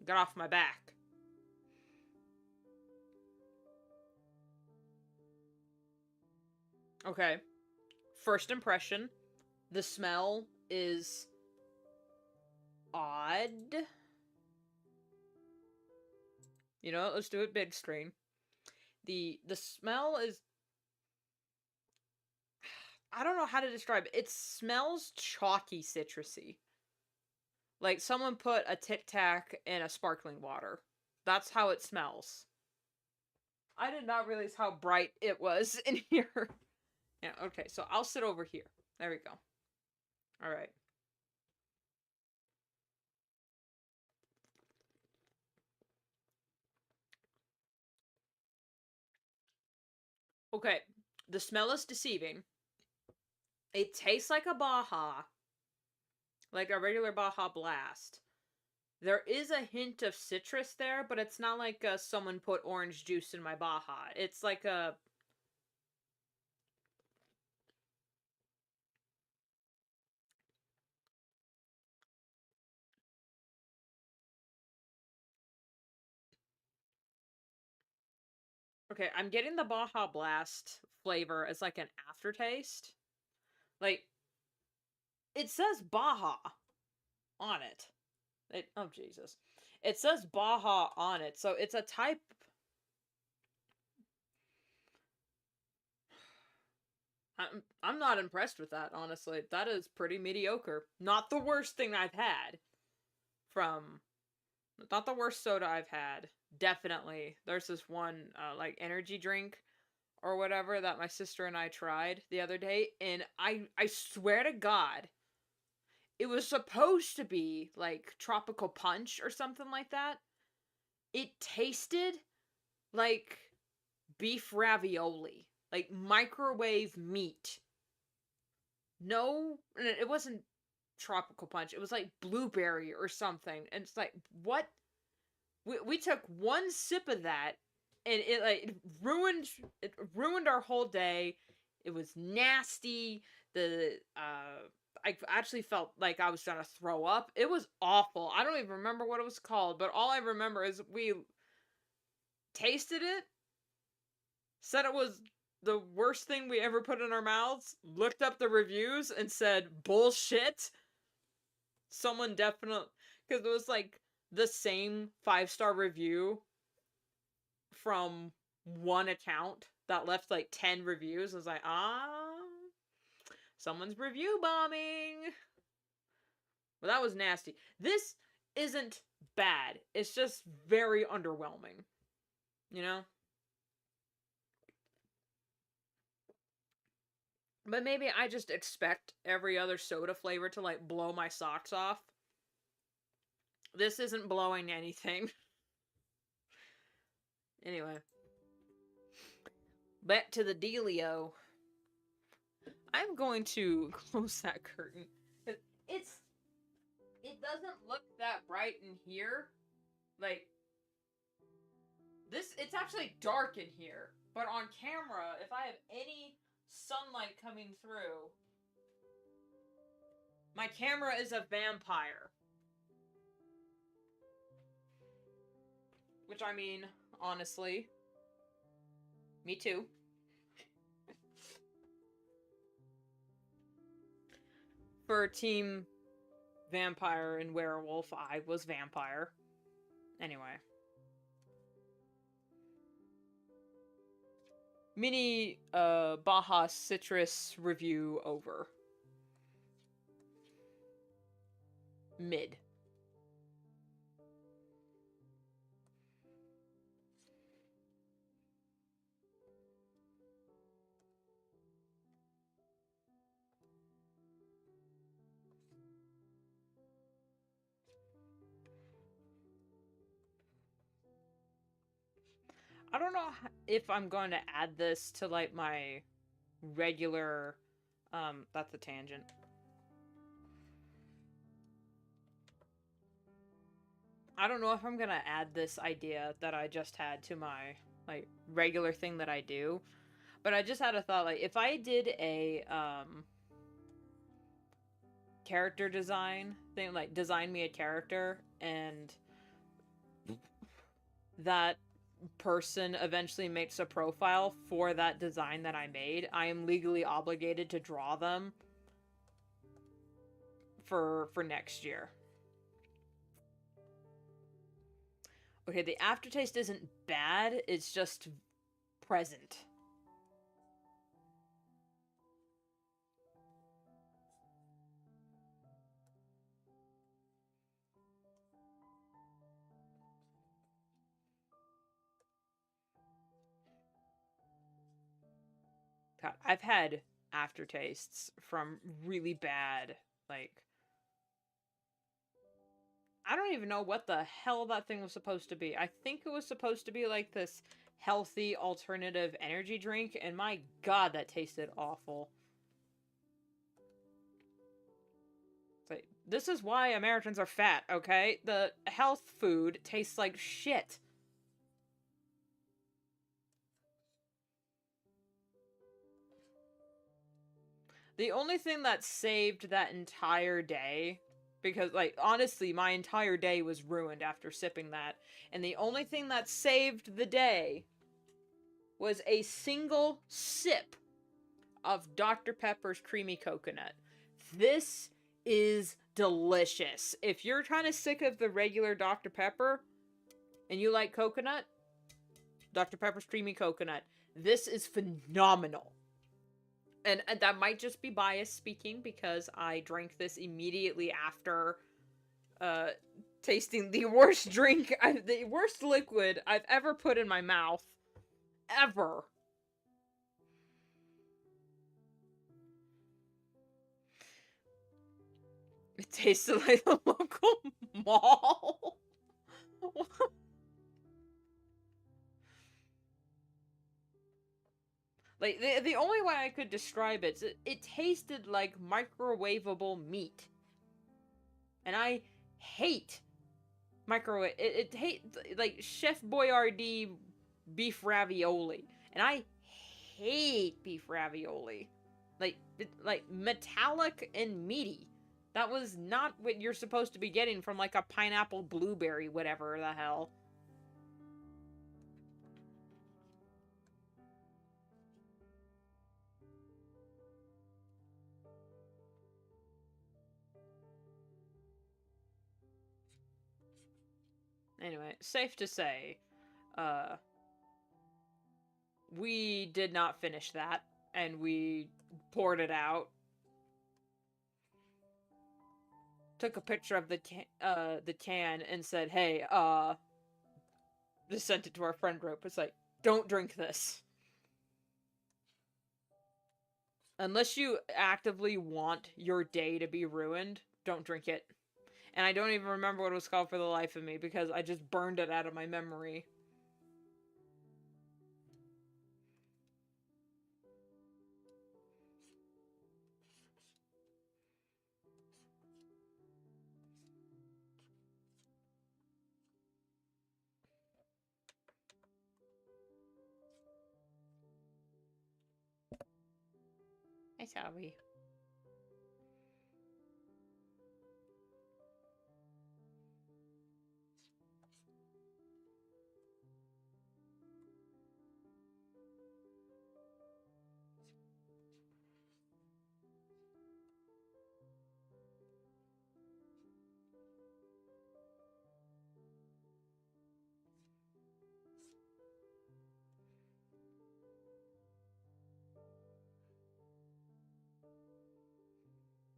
Get off my back. Okay. First impression. The smell is odd. You know, let's do it big screen. The smell is, I don't know how to describe it. It smells chalky citrusy. Like someone put a Tic Tac in a sparkling water. That's how it smells. I did not realize how bright it was in here. Yeah, okay, so I'll sit over here. There we go. Alright. Okay, the smell is deceiving. It tastes like a Baja. Like a regular Baja Blast. There is a hint of citrus there, but it's not like someone put orange juice in my Baja. It's like a... Okay, I'm getting the Baja Blast flavor as like an aftertaste. Like, it says Baja on it. Oh, Jesus. It says Baja on it, so it's a type... I'm not impressed with that, honestly. That is pretty mediocre. Not the worst thing I've had from... Not the worst soda I've had. Definitely. There's this one, like, energy drink or whatever that my sister and I tried the other day, and I swear to God, it was supposed to be, like, tropical punch or something like that. It tasted like beef ravioli. Like, microwave meat. No, it wasn't tropical punch. It was like blueberry or something. And it's like, what? We took one sip of that, and it ruined our whole day. It was nasty. I actually felt like I was gonna throw up. It was awful. I don't even remember what it was called, but all I remember is we tasted it, said it was the worst thing we ever put in our mouths, looked up the reviews, and said, bullshit. Someone definitely... Because it was like the same 5-star review from one account that left like 10 reviews. I was like, someone's review bombing. Well, that was nasty. This isn't bad. It's just very underwhelming. You know? But maybe I just expect every other soda flavor to, like, blow my socks off. This isn't blowing anything. Anyway. Back to the dealio. I'm going to close that curtain. It doesn't look that bright in here. Like, it's actually dark in here. But on camera, if I have any sunlight coming through, my camera is a vampire. Which, I mean, honestly, me too. For Team Vampire and Werewolf, I was vampire. Anyway. Mini Baja Citrus review over. Mid. I don't know if I'm going to add this to, like, my regular... that's a tangent. I don't know if I'm gonna add this idea that I just had to my, like, regular thing that I do. But I just had a thought, like, if I did a, character design thing, like, design me a character, and that person eventually makes a profile for that design that I made, I am legally obligated to draw them for next year. Okay, the aftertaste isn't bad, it's just present. God, I've had aftertastes from really bad, like, I don't even know what the hell that thing was supposed to be. I think it was supposed to be like this healthy alternative energy drink, and my god, that tasted awful. Like, this is why Americans are fat, okay? The health food tastes like shit. The only thing that saved that entire day, because, like, honestly, my entire day was ruined after sipping that, and the only thing that saved the day was a single sip of Dr. Pepper's creamy coconut. This is delicious. If you're kind of sick of the regular Dr. Pepper and you like coconut, Dr. Pepper's creamy coconut, this is phenomenal. And that might just be bias speaking because I drank this immediately after uh, tasting the worst the worst liquid I've ever put in my mouth. Ever. It tasted like the local mall. Like, the only way I could describe it is it tasted like microwavable meat. And I hate microwave. It hate, like, Chef Boyardee beef ravioli. And I hate beef ravioli. Like metallic and meaty. That was not what you're supposed to be getting from, like, a pineapple blueberry, whatever the hell. Anyway, safe to say, uh, we did not finish that, and we poured it out. Took a picture of the can and said, "Hey, just sent it to our friend group. It's like, don't drink this unless you actively want your day to be ruined. Don't drink it." And I don't even remember what it was called for the life of me because I just burned it out of my memory. Hey, sorry.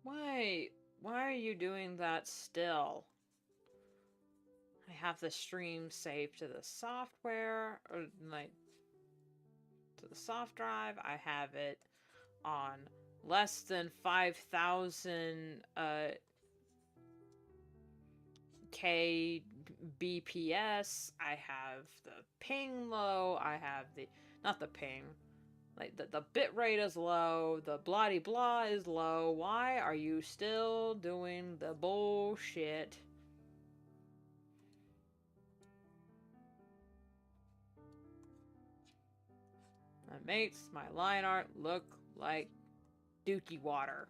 Why? Why are you doing that still? I have the stream saved to the software, or, like, to the soft drive. I have it on less than 5,000 kbps. I have the ping low. I have the, not the ping, like, the bit rate is low. The blah de blah is low. Why are you still doing the bullshit? That makes my line art look like dookie water.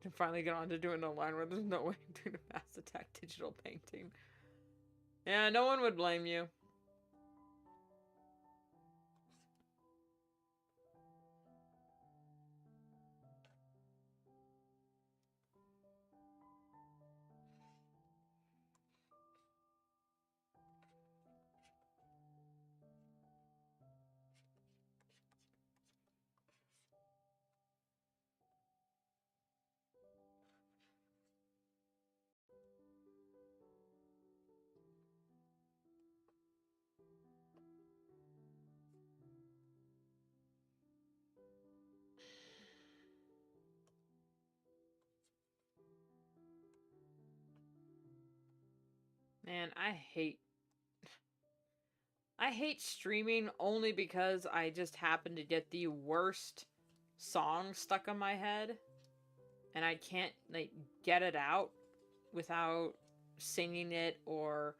And finally get on to doing a line where there's no way I'm doing a Mass Attack digital painting. Yeah, no one would blame you. Man, I hate streaming only because I just happen to get the worst song stuck in my head and I can't like get it out without singing it or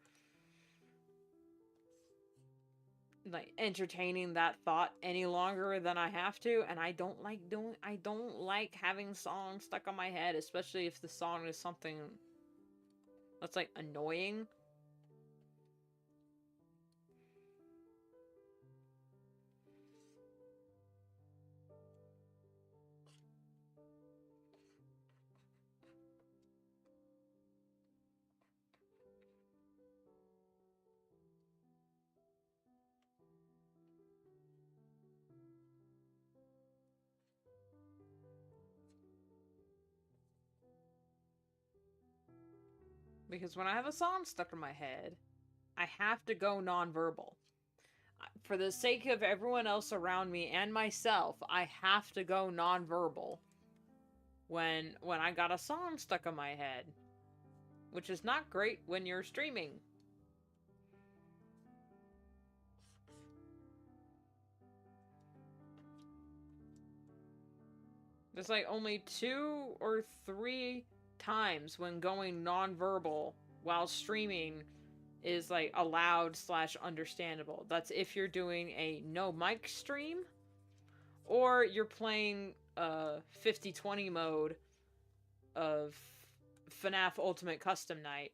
like entertaining that thought any longer than I have to, and I don't like having songs stuck on my head, especially if the song is something that's like annoying. Because when I have a song stuck in my head, I have to go nonverbal. For the sake of everyone else around me and myself, I have to go nonverbal when I got a song stuck in my head, which is not great when you're streaming. There's like only 2 or 3 times when going nonverbal while streaming is like allowed / understandable. That's if you're doing a no mic stream or you're playing 50/20 mode of FNAF Ultimate Custom Night.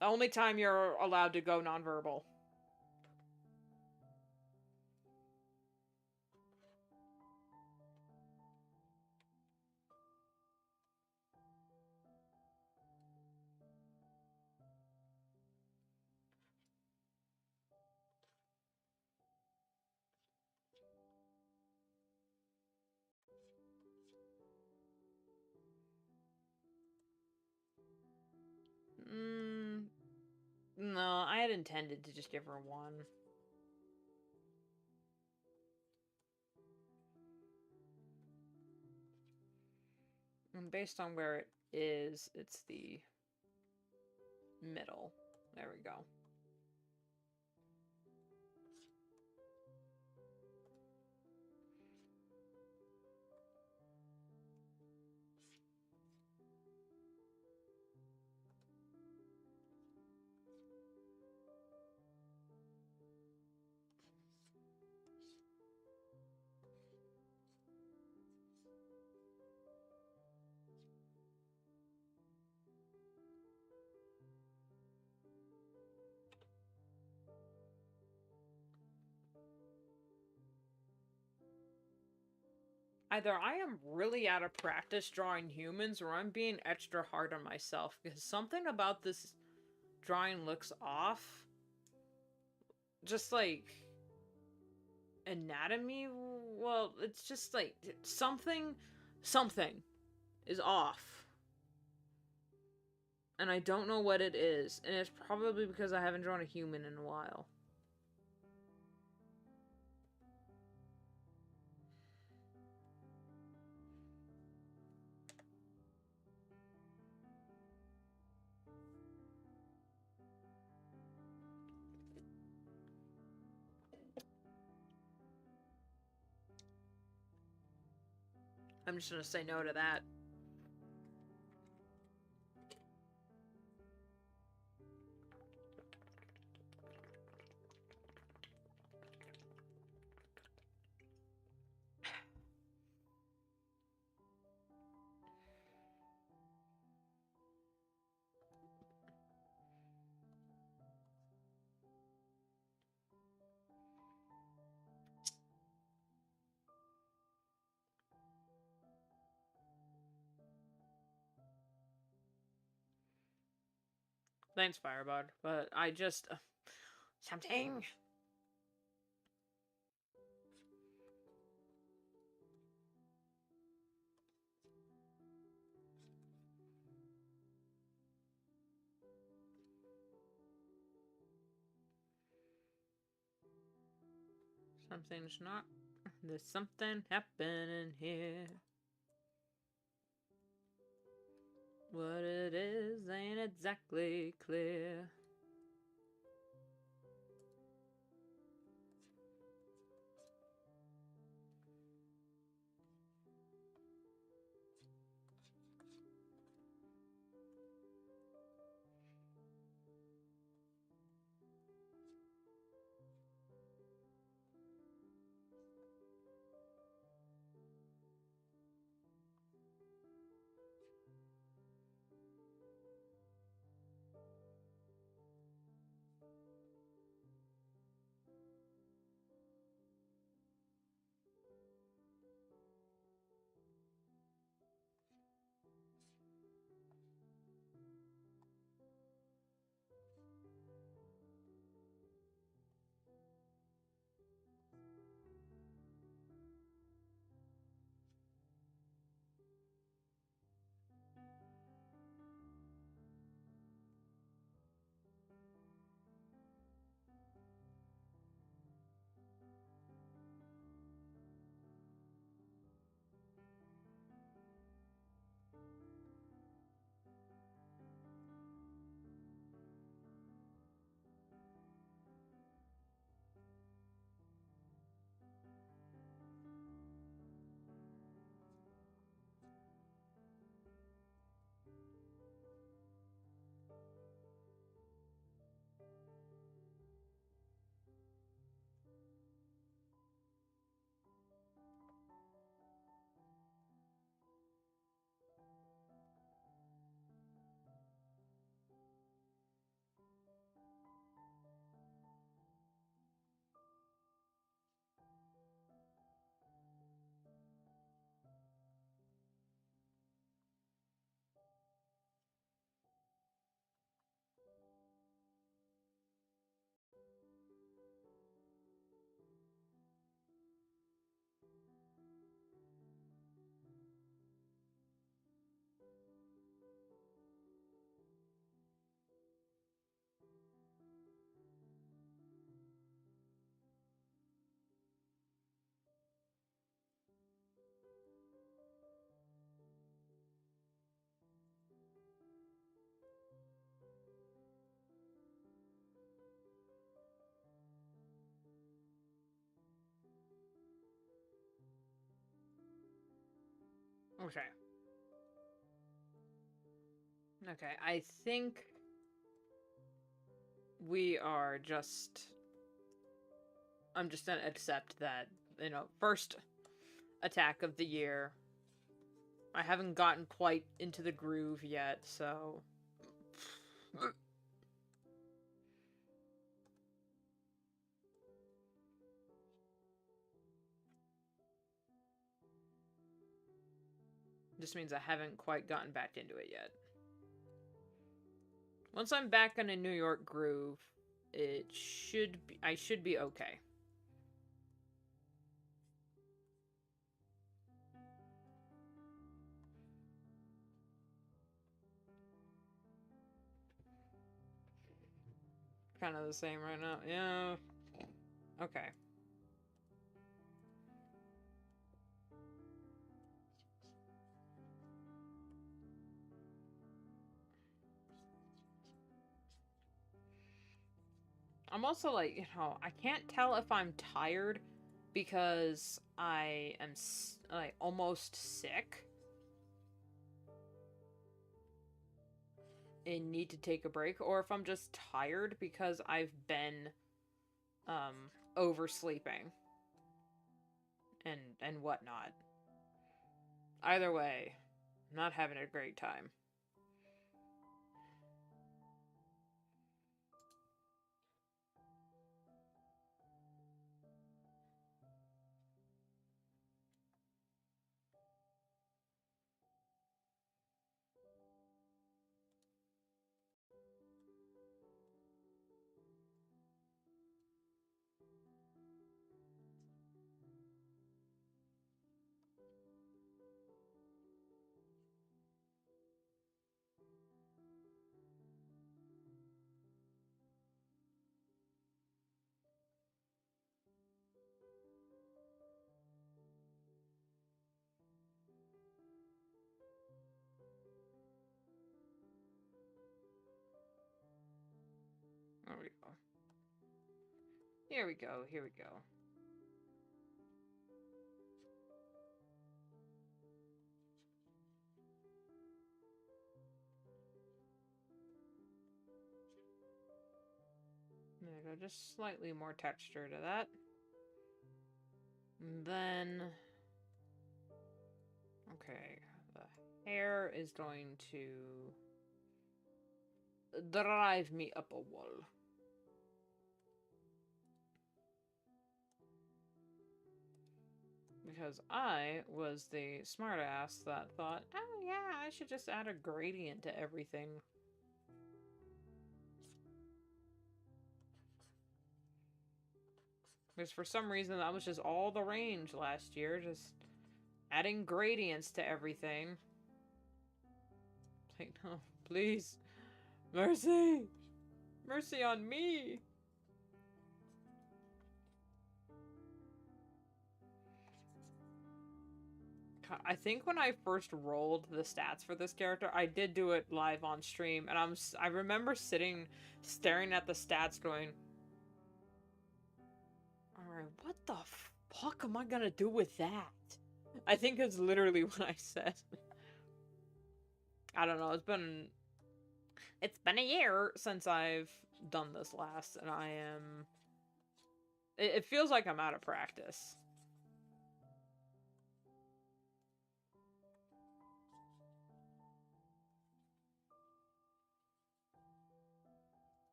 The only time you're allowed to go nonverbal. No, I had intended to just give her 1. And based on where it is, it's the middle. There we go. Either I am really out of practice drawing humans or I'm being extra hard on myself because something about this drawing looks off. Just like anatomy, well, it's just like something is off. And I don't know what it is, and it's probably because I haven't drawn a human in a while. I'm just gonna say no to that. Thanks, Firebug. But I just... something... Something's not... There's something happening here. What it is ain't exactly clear. Okay. Okay, I think we are just... I'm just gonna accept that, you know, first attack of the year. I haven't gotten quite into the groove yet, so... Just means I haven't quite gotten back into it yet. Once I'm back in a New York groove, I should be okay. Kind of the same right now. Yeah. Okay. I'm also like, you know, I can't tell if I'm tired because I am like almost sick and need to take a break, or if I'm just tired because I've been oversleeping and whatnot. Either way, I'm not having a great time. Here we go, here we go. There we go, just slightly more texture to that. And then... Okay, the hair is going to drive me up a wall. Because I was the smartass that thought, oh yeah, I should just add a gradient to everything. Because for some reason that was just all the range last year, just adding gradients to everything. Like, no, please. Mercy! Mercy on me! I think when I first rolled the stats for this character, I did do it live on stream, and I remember staring at the stats going, alright, what the fuck am I gonna do with that? I think it's literally what I said. I don't know, it's been a year since I've done this last, and I am... It feels like I'm out of practice.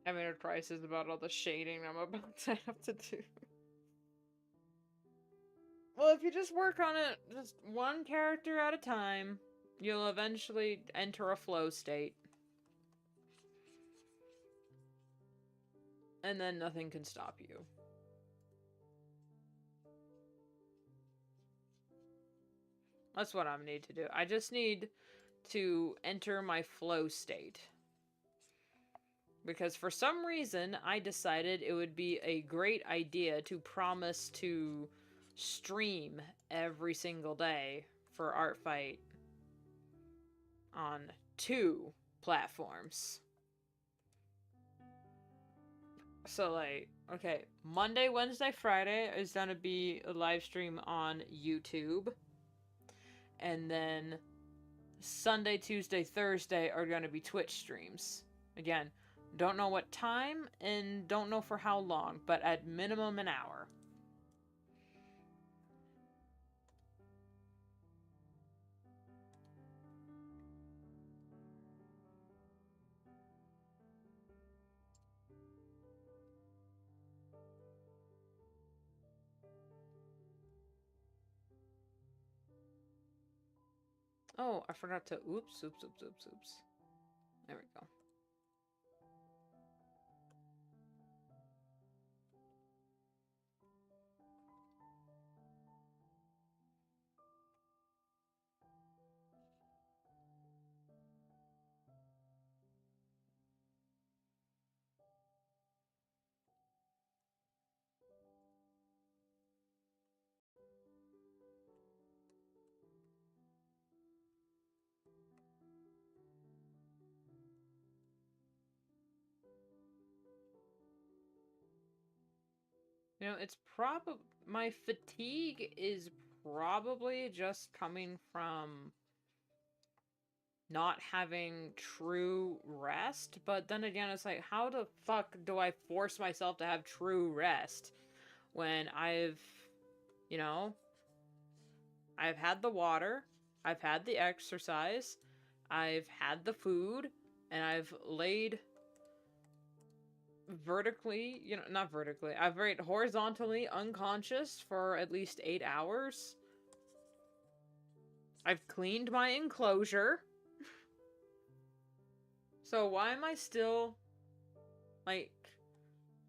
I made a crisis about all the shading I'm about to have to do. Well, if you just work on it just one character at a time, you'll eventually enter a flow state. And then nothing can stop you. That's what I need to do. I just need to enter my flow state. Because for some reason, I decided it would be a great idea to promise to stream every single day for Art Fight on 2 platforms. So, like, okay, Monday, Wednesday, Friday is gonna be a live stream on YouTube. And then Sunday, Tuesday, Thursday are gonna be Twitch streams. Again, don't know what time and don't know for how long, but at minimum an hour. Oh, I forgot to... Oops. There we go. You know, it's probably... My fatigue is probably just coming from not having true rest, but then again, it's like, how the fuck do I force myself to have true rest when I've, you know, I've had the water, I've had the exercise, I've had the food, and I've laid vertically, not vertically, I've laid horizontally unconscious for at least 8 hours. I've cleaned my enclosure. So why am I still, like,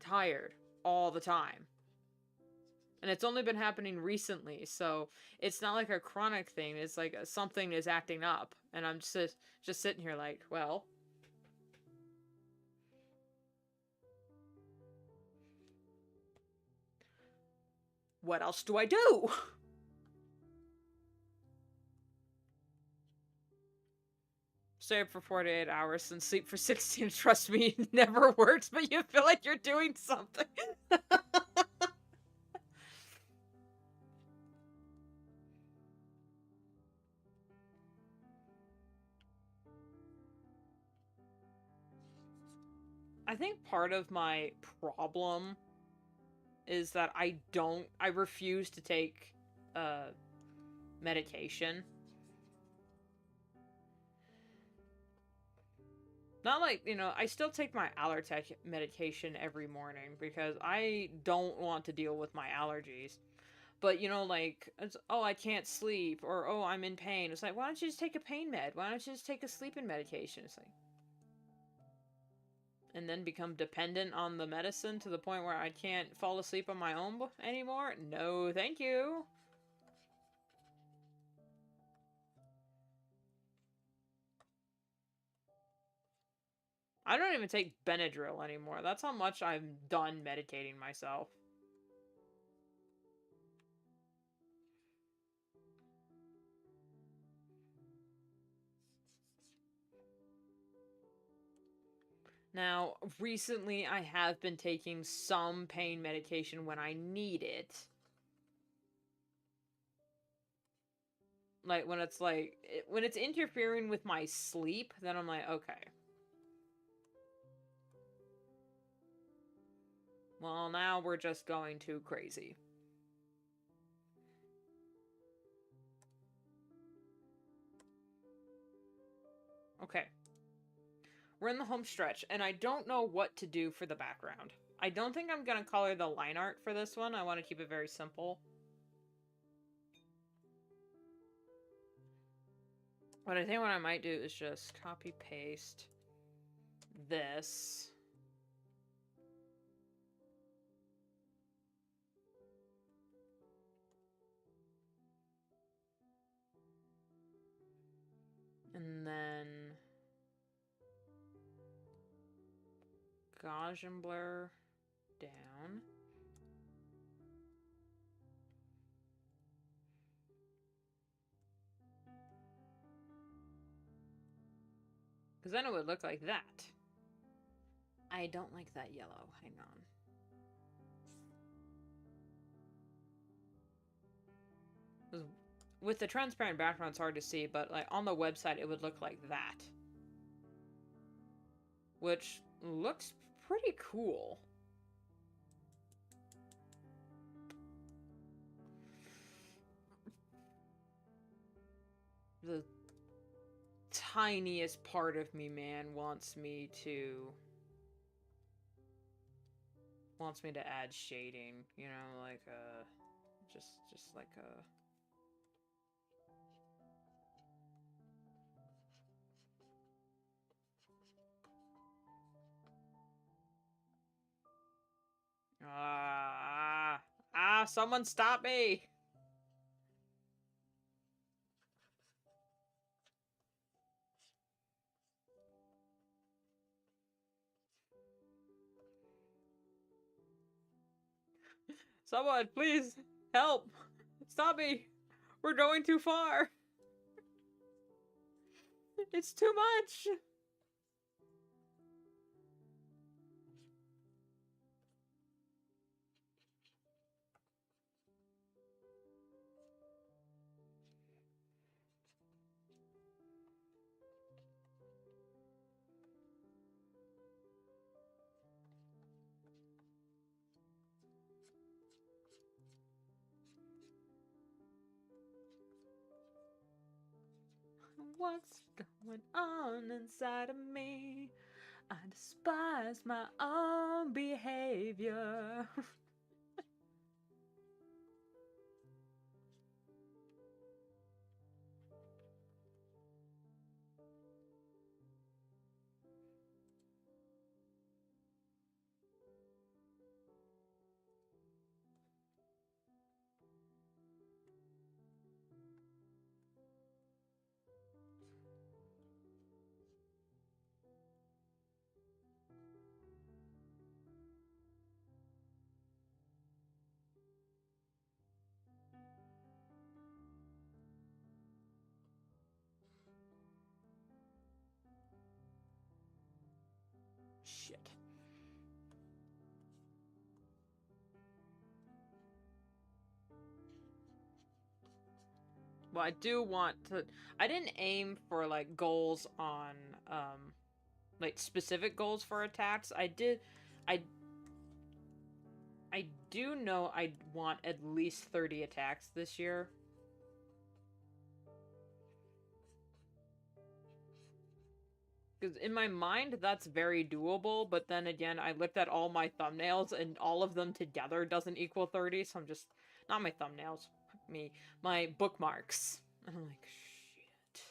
tired all the time? And it's only been happening recently, so it's not like a chronic thing. It's like something is acting up, and I'm just sitting here like, well, what else do I do? Stay up for 48 hours and sleep for 16. Trust me, it never works, but you feel like you're doing something. I think part of my problem is that I refuse to take medication. Not like, I still take my Allertech medication every morning because I don't want to deal with my allergies. But, like, oh, I can't sleep, or, oh, I'm in pain. It's like, why don't you just take a pain med? Why don't you just take a sleeping medication? It's like, and then become dependent on the medicine to the point where I can't fall asleep on my own anymore? No, thank you. I don't even take Benadryl anymore. That's how much I'm done medicating myself. Now, recently I have been taking some pain medication when I need it. Like, when it's interfering with my sleep, then I'm like, okay. Well, now we're just going too crazy. Okay. We're in the home stretch, and I don't know what to do for the background. I don't think I'm gonna color the line art for this one. I want to keep it very simple. But I think what I might do is just copy-paste this. And then gauge and blur down. Because then it would look like that. I don't like that yellow. Hang on. With the transparent background, it's hard to see, but like on the website, it would look like that. Which looks pretty cool. The tiniest part of me, man, wants me to add shading, like just like a someone stop me. Someone, please help. Stop me. We're going too far. It's too much. What's going on inside of me? I despise my own behavior. Shit. Well, I do want to. I didn't aim for like goals on like specific goals for attacks. I I do know I want at least 30 attacks this year. Because in my mind, that's very doable, but then again, I looked at all my thumbnails, and all of them together doesn't equal 30, so I'm just... Not my thumbnails. Me. My bookmarks. And I'm like, shit.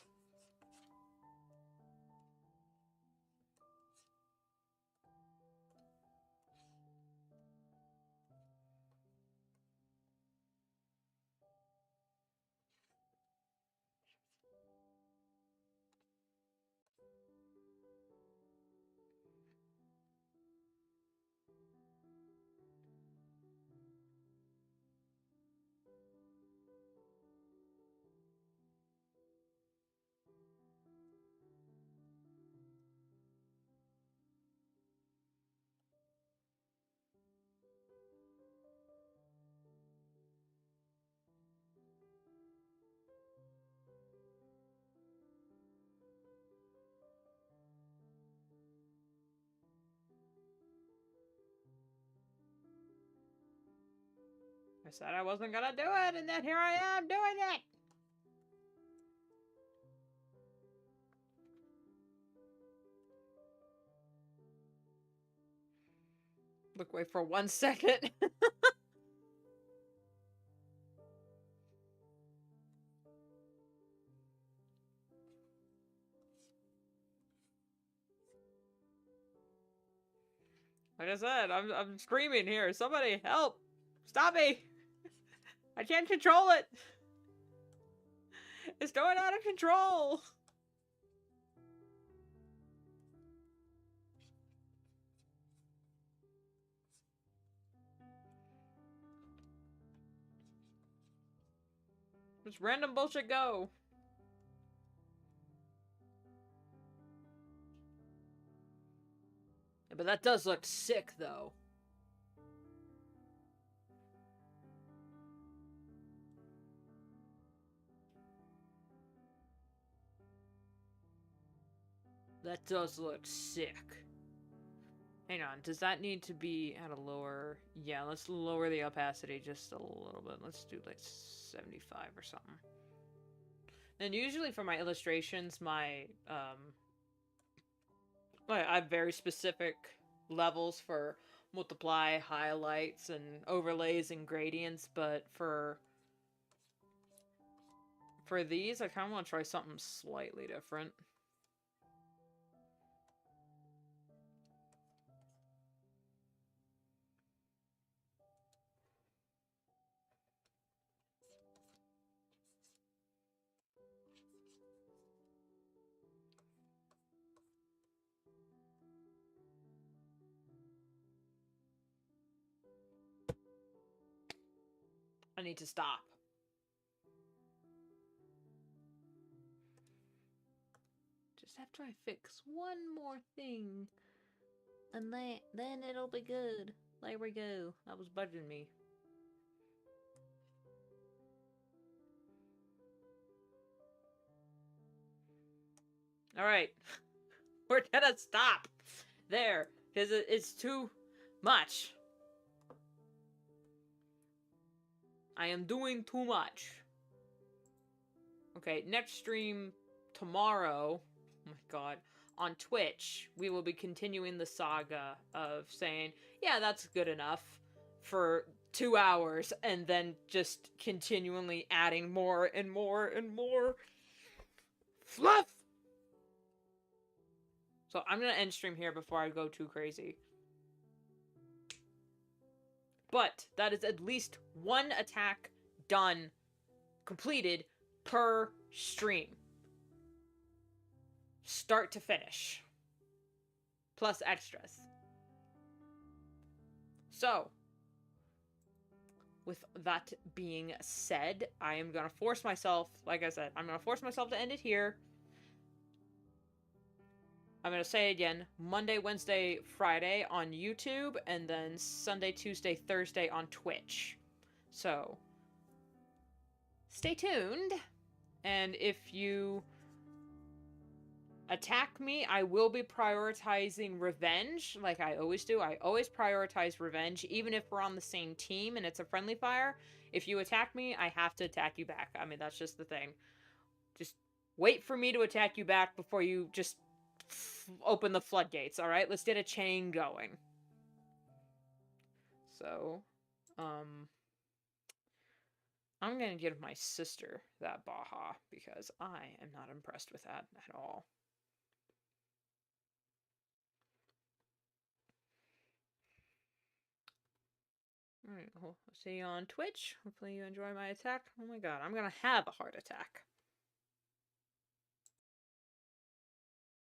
I said I wasn't gonna do it, and then here I am doing it! Look away for 1 second. Like I said, I'm screaming here. Somebody help! Stop me! I can't control it! It's going out of control! Just random bullshit go. Yeah, but that does look sick, though. That does look sick. Hang on, does that need to be at a lower... Yeah, let's lower the opacity just a little bit. Let's do like 75 or something. And usually for my illustrations, I have very specific levels for multiply, highlights, and overlays and gradients, but for these, I kind of want to try something slightly different. I need to stop. Just after I fix one more thing, and then it'll be good. There we go. That was bugging me. Alright. We're gonna stop there, because it's too much. I am doing too much. Okay, next stream tomorrow. Oh my god. on Twitch, we will be continuing the saga of saying, yeah, that's good enough for 2 hours, and then just continually adding more and more and more fluff. So I'm gonna end stream here before I go too crazy. But that is at least one attack done, completed per stream. Start to finish. Plus extras. So, with that being said, I am gonna force myself, like I said, I'm gonna force myself to end it here. I'm gonna say again, Monday, Wednesday, Friday on YouTube, and then Sunday, Tuesday, Thursday on Twitch. So, stay tuned, and if you attack me, I will be prioritizing revenge, like I always do. I always prioritize revenge, even if we're on the same team and it's a friendly fire. If you attack me, I have to attack you back. I mean, that's just the thing. Just wait for me to attack you back before you just open the floodgates, alright? Let's get a chain going. So, I'm gonna give my sister that Baja, because I am not impressed with that at all. Alright, well, see you on Twitch. Hopefully you enjoy my attack. Oh my god, I'm gonna have a heart attack.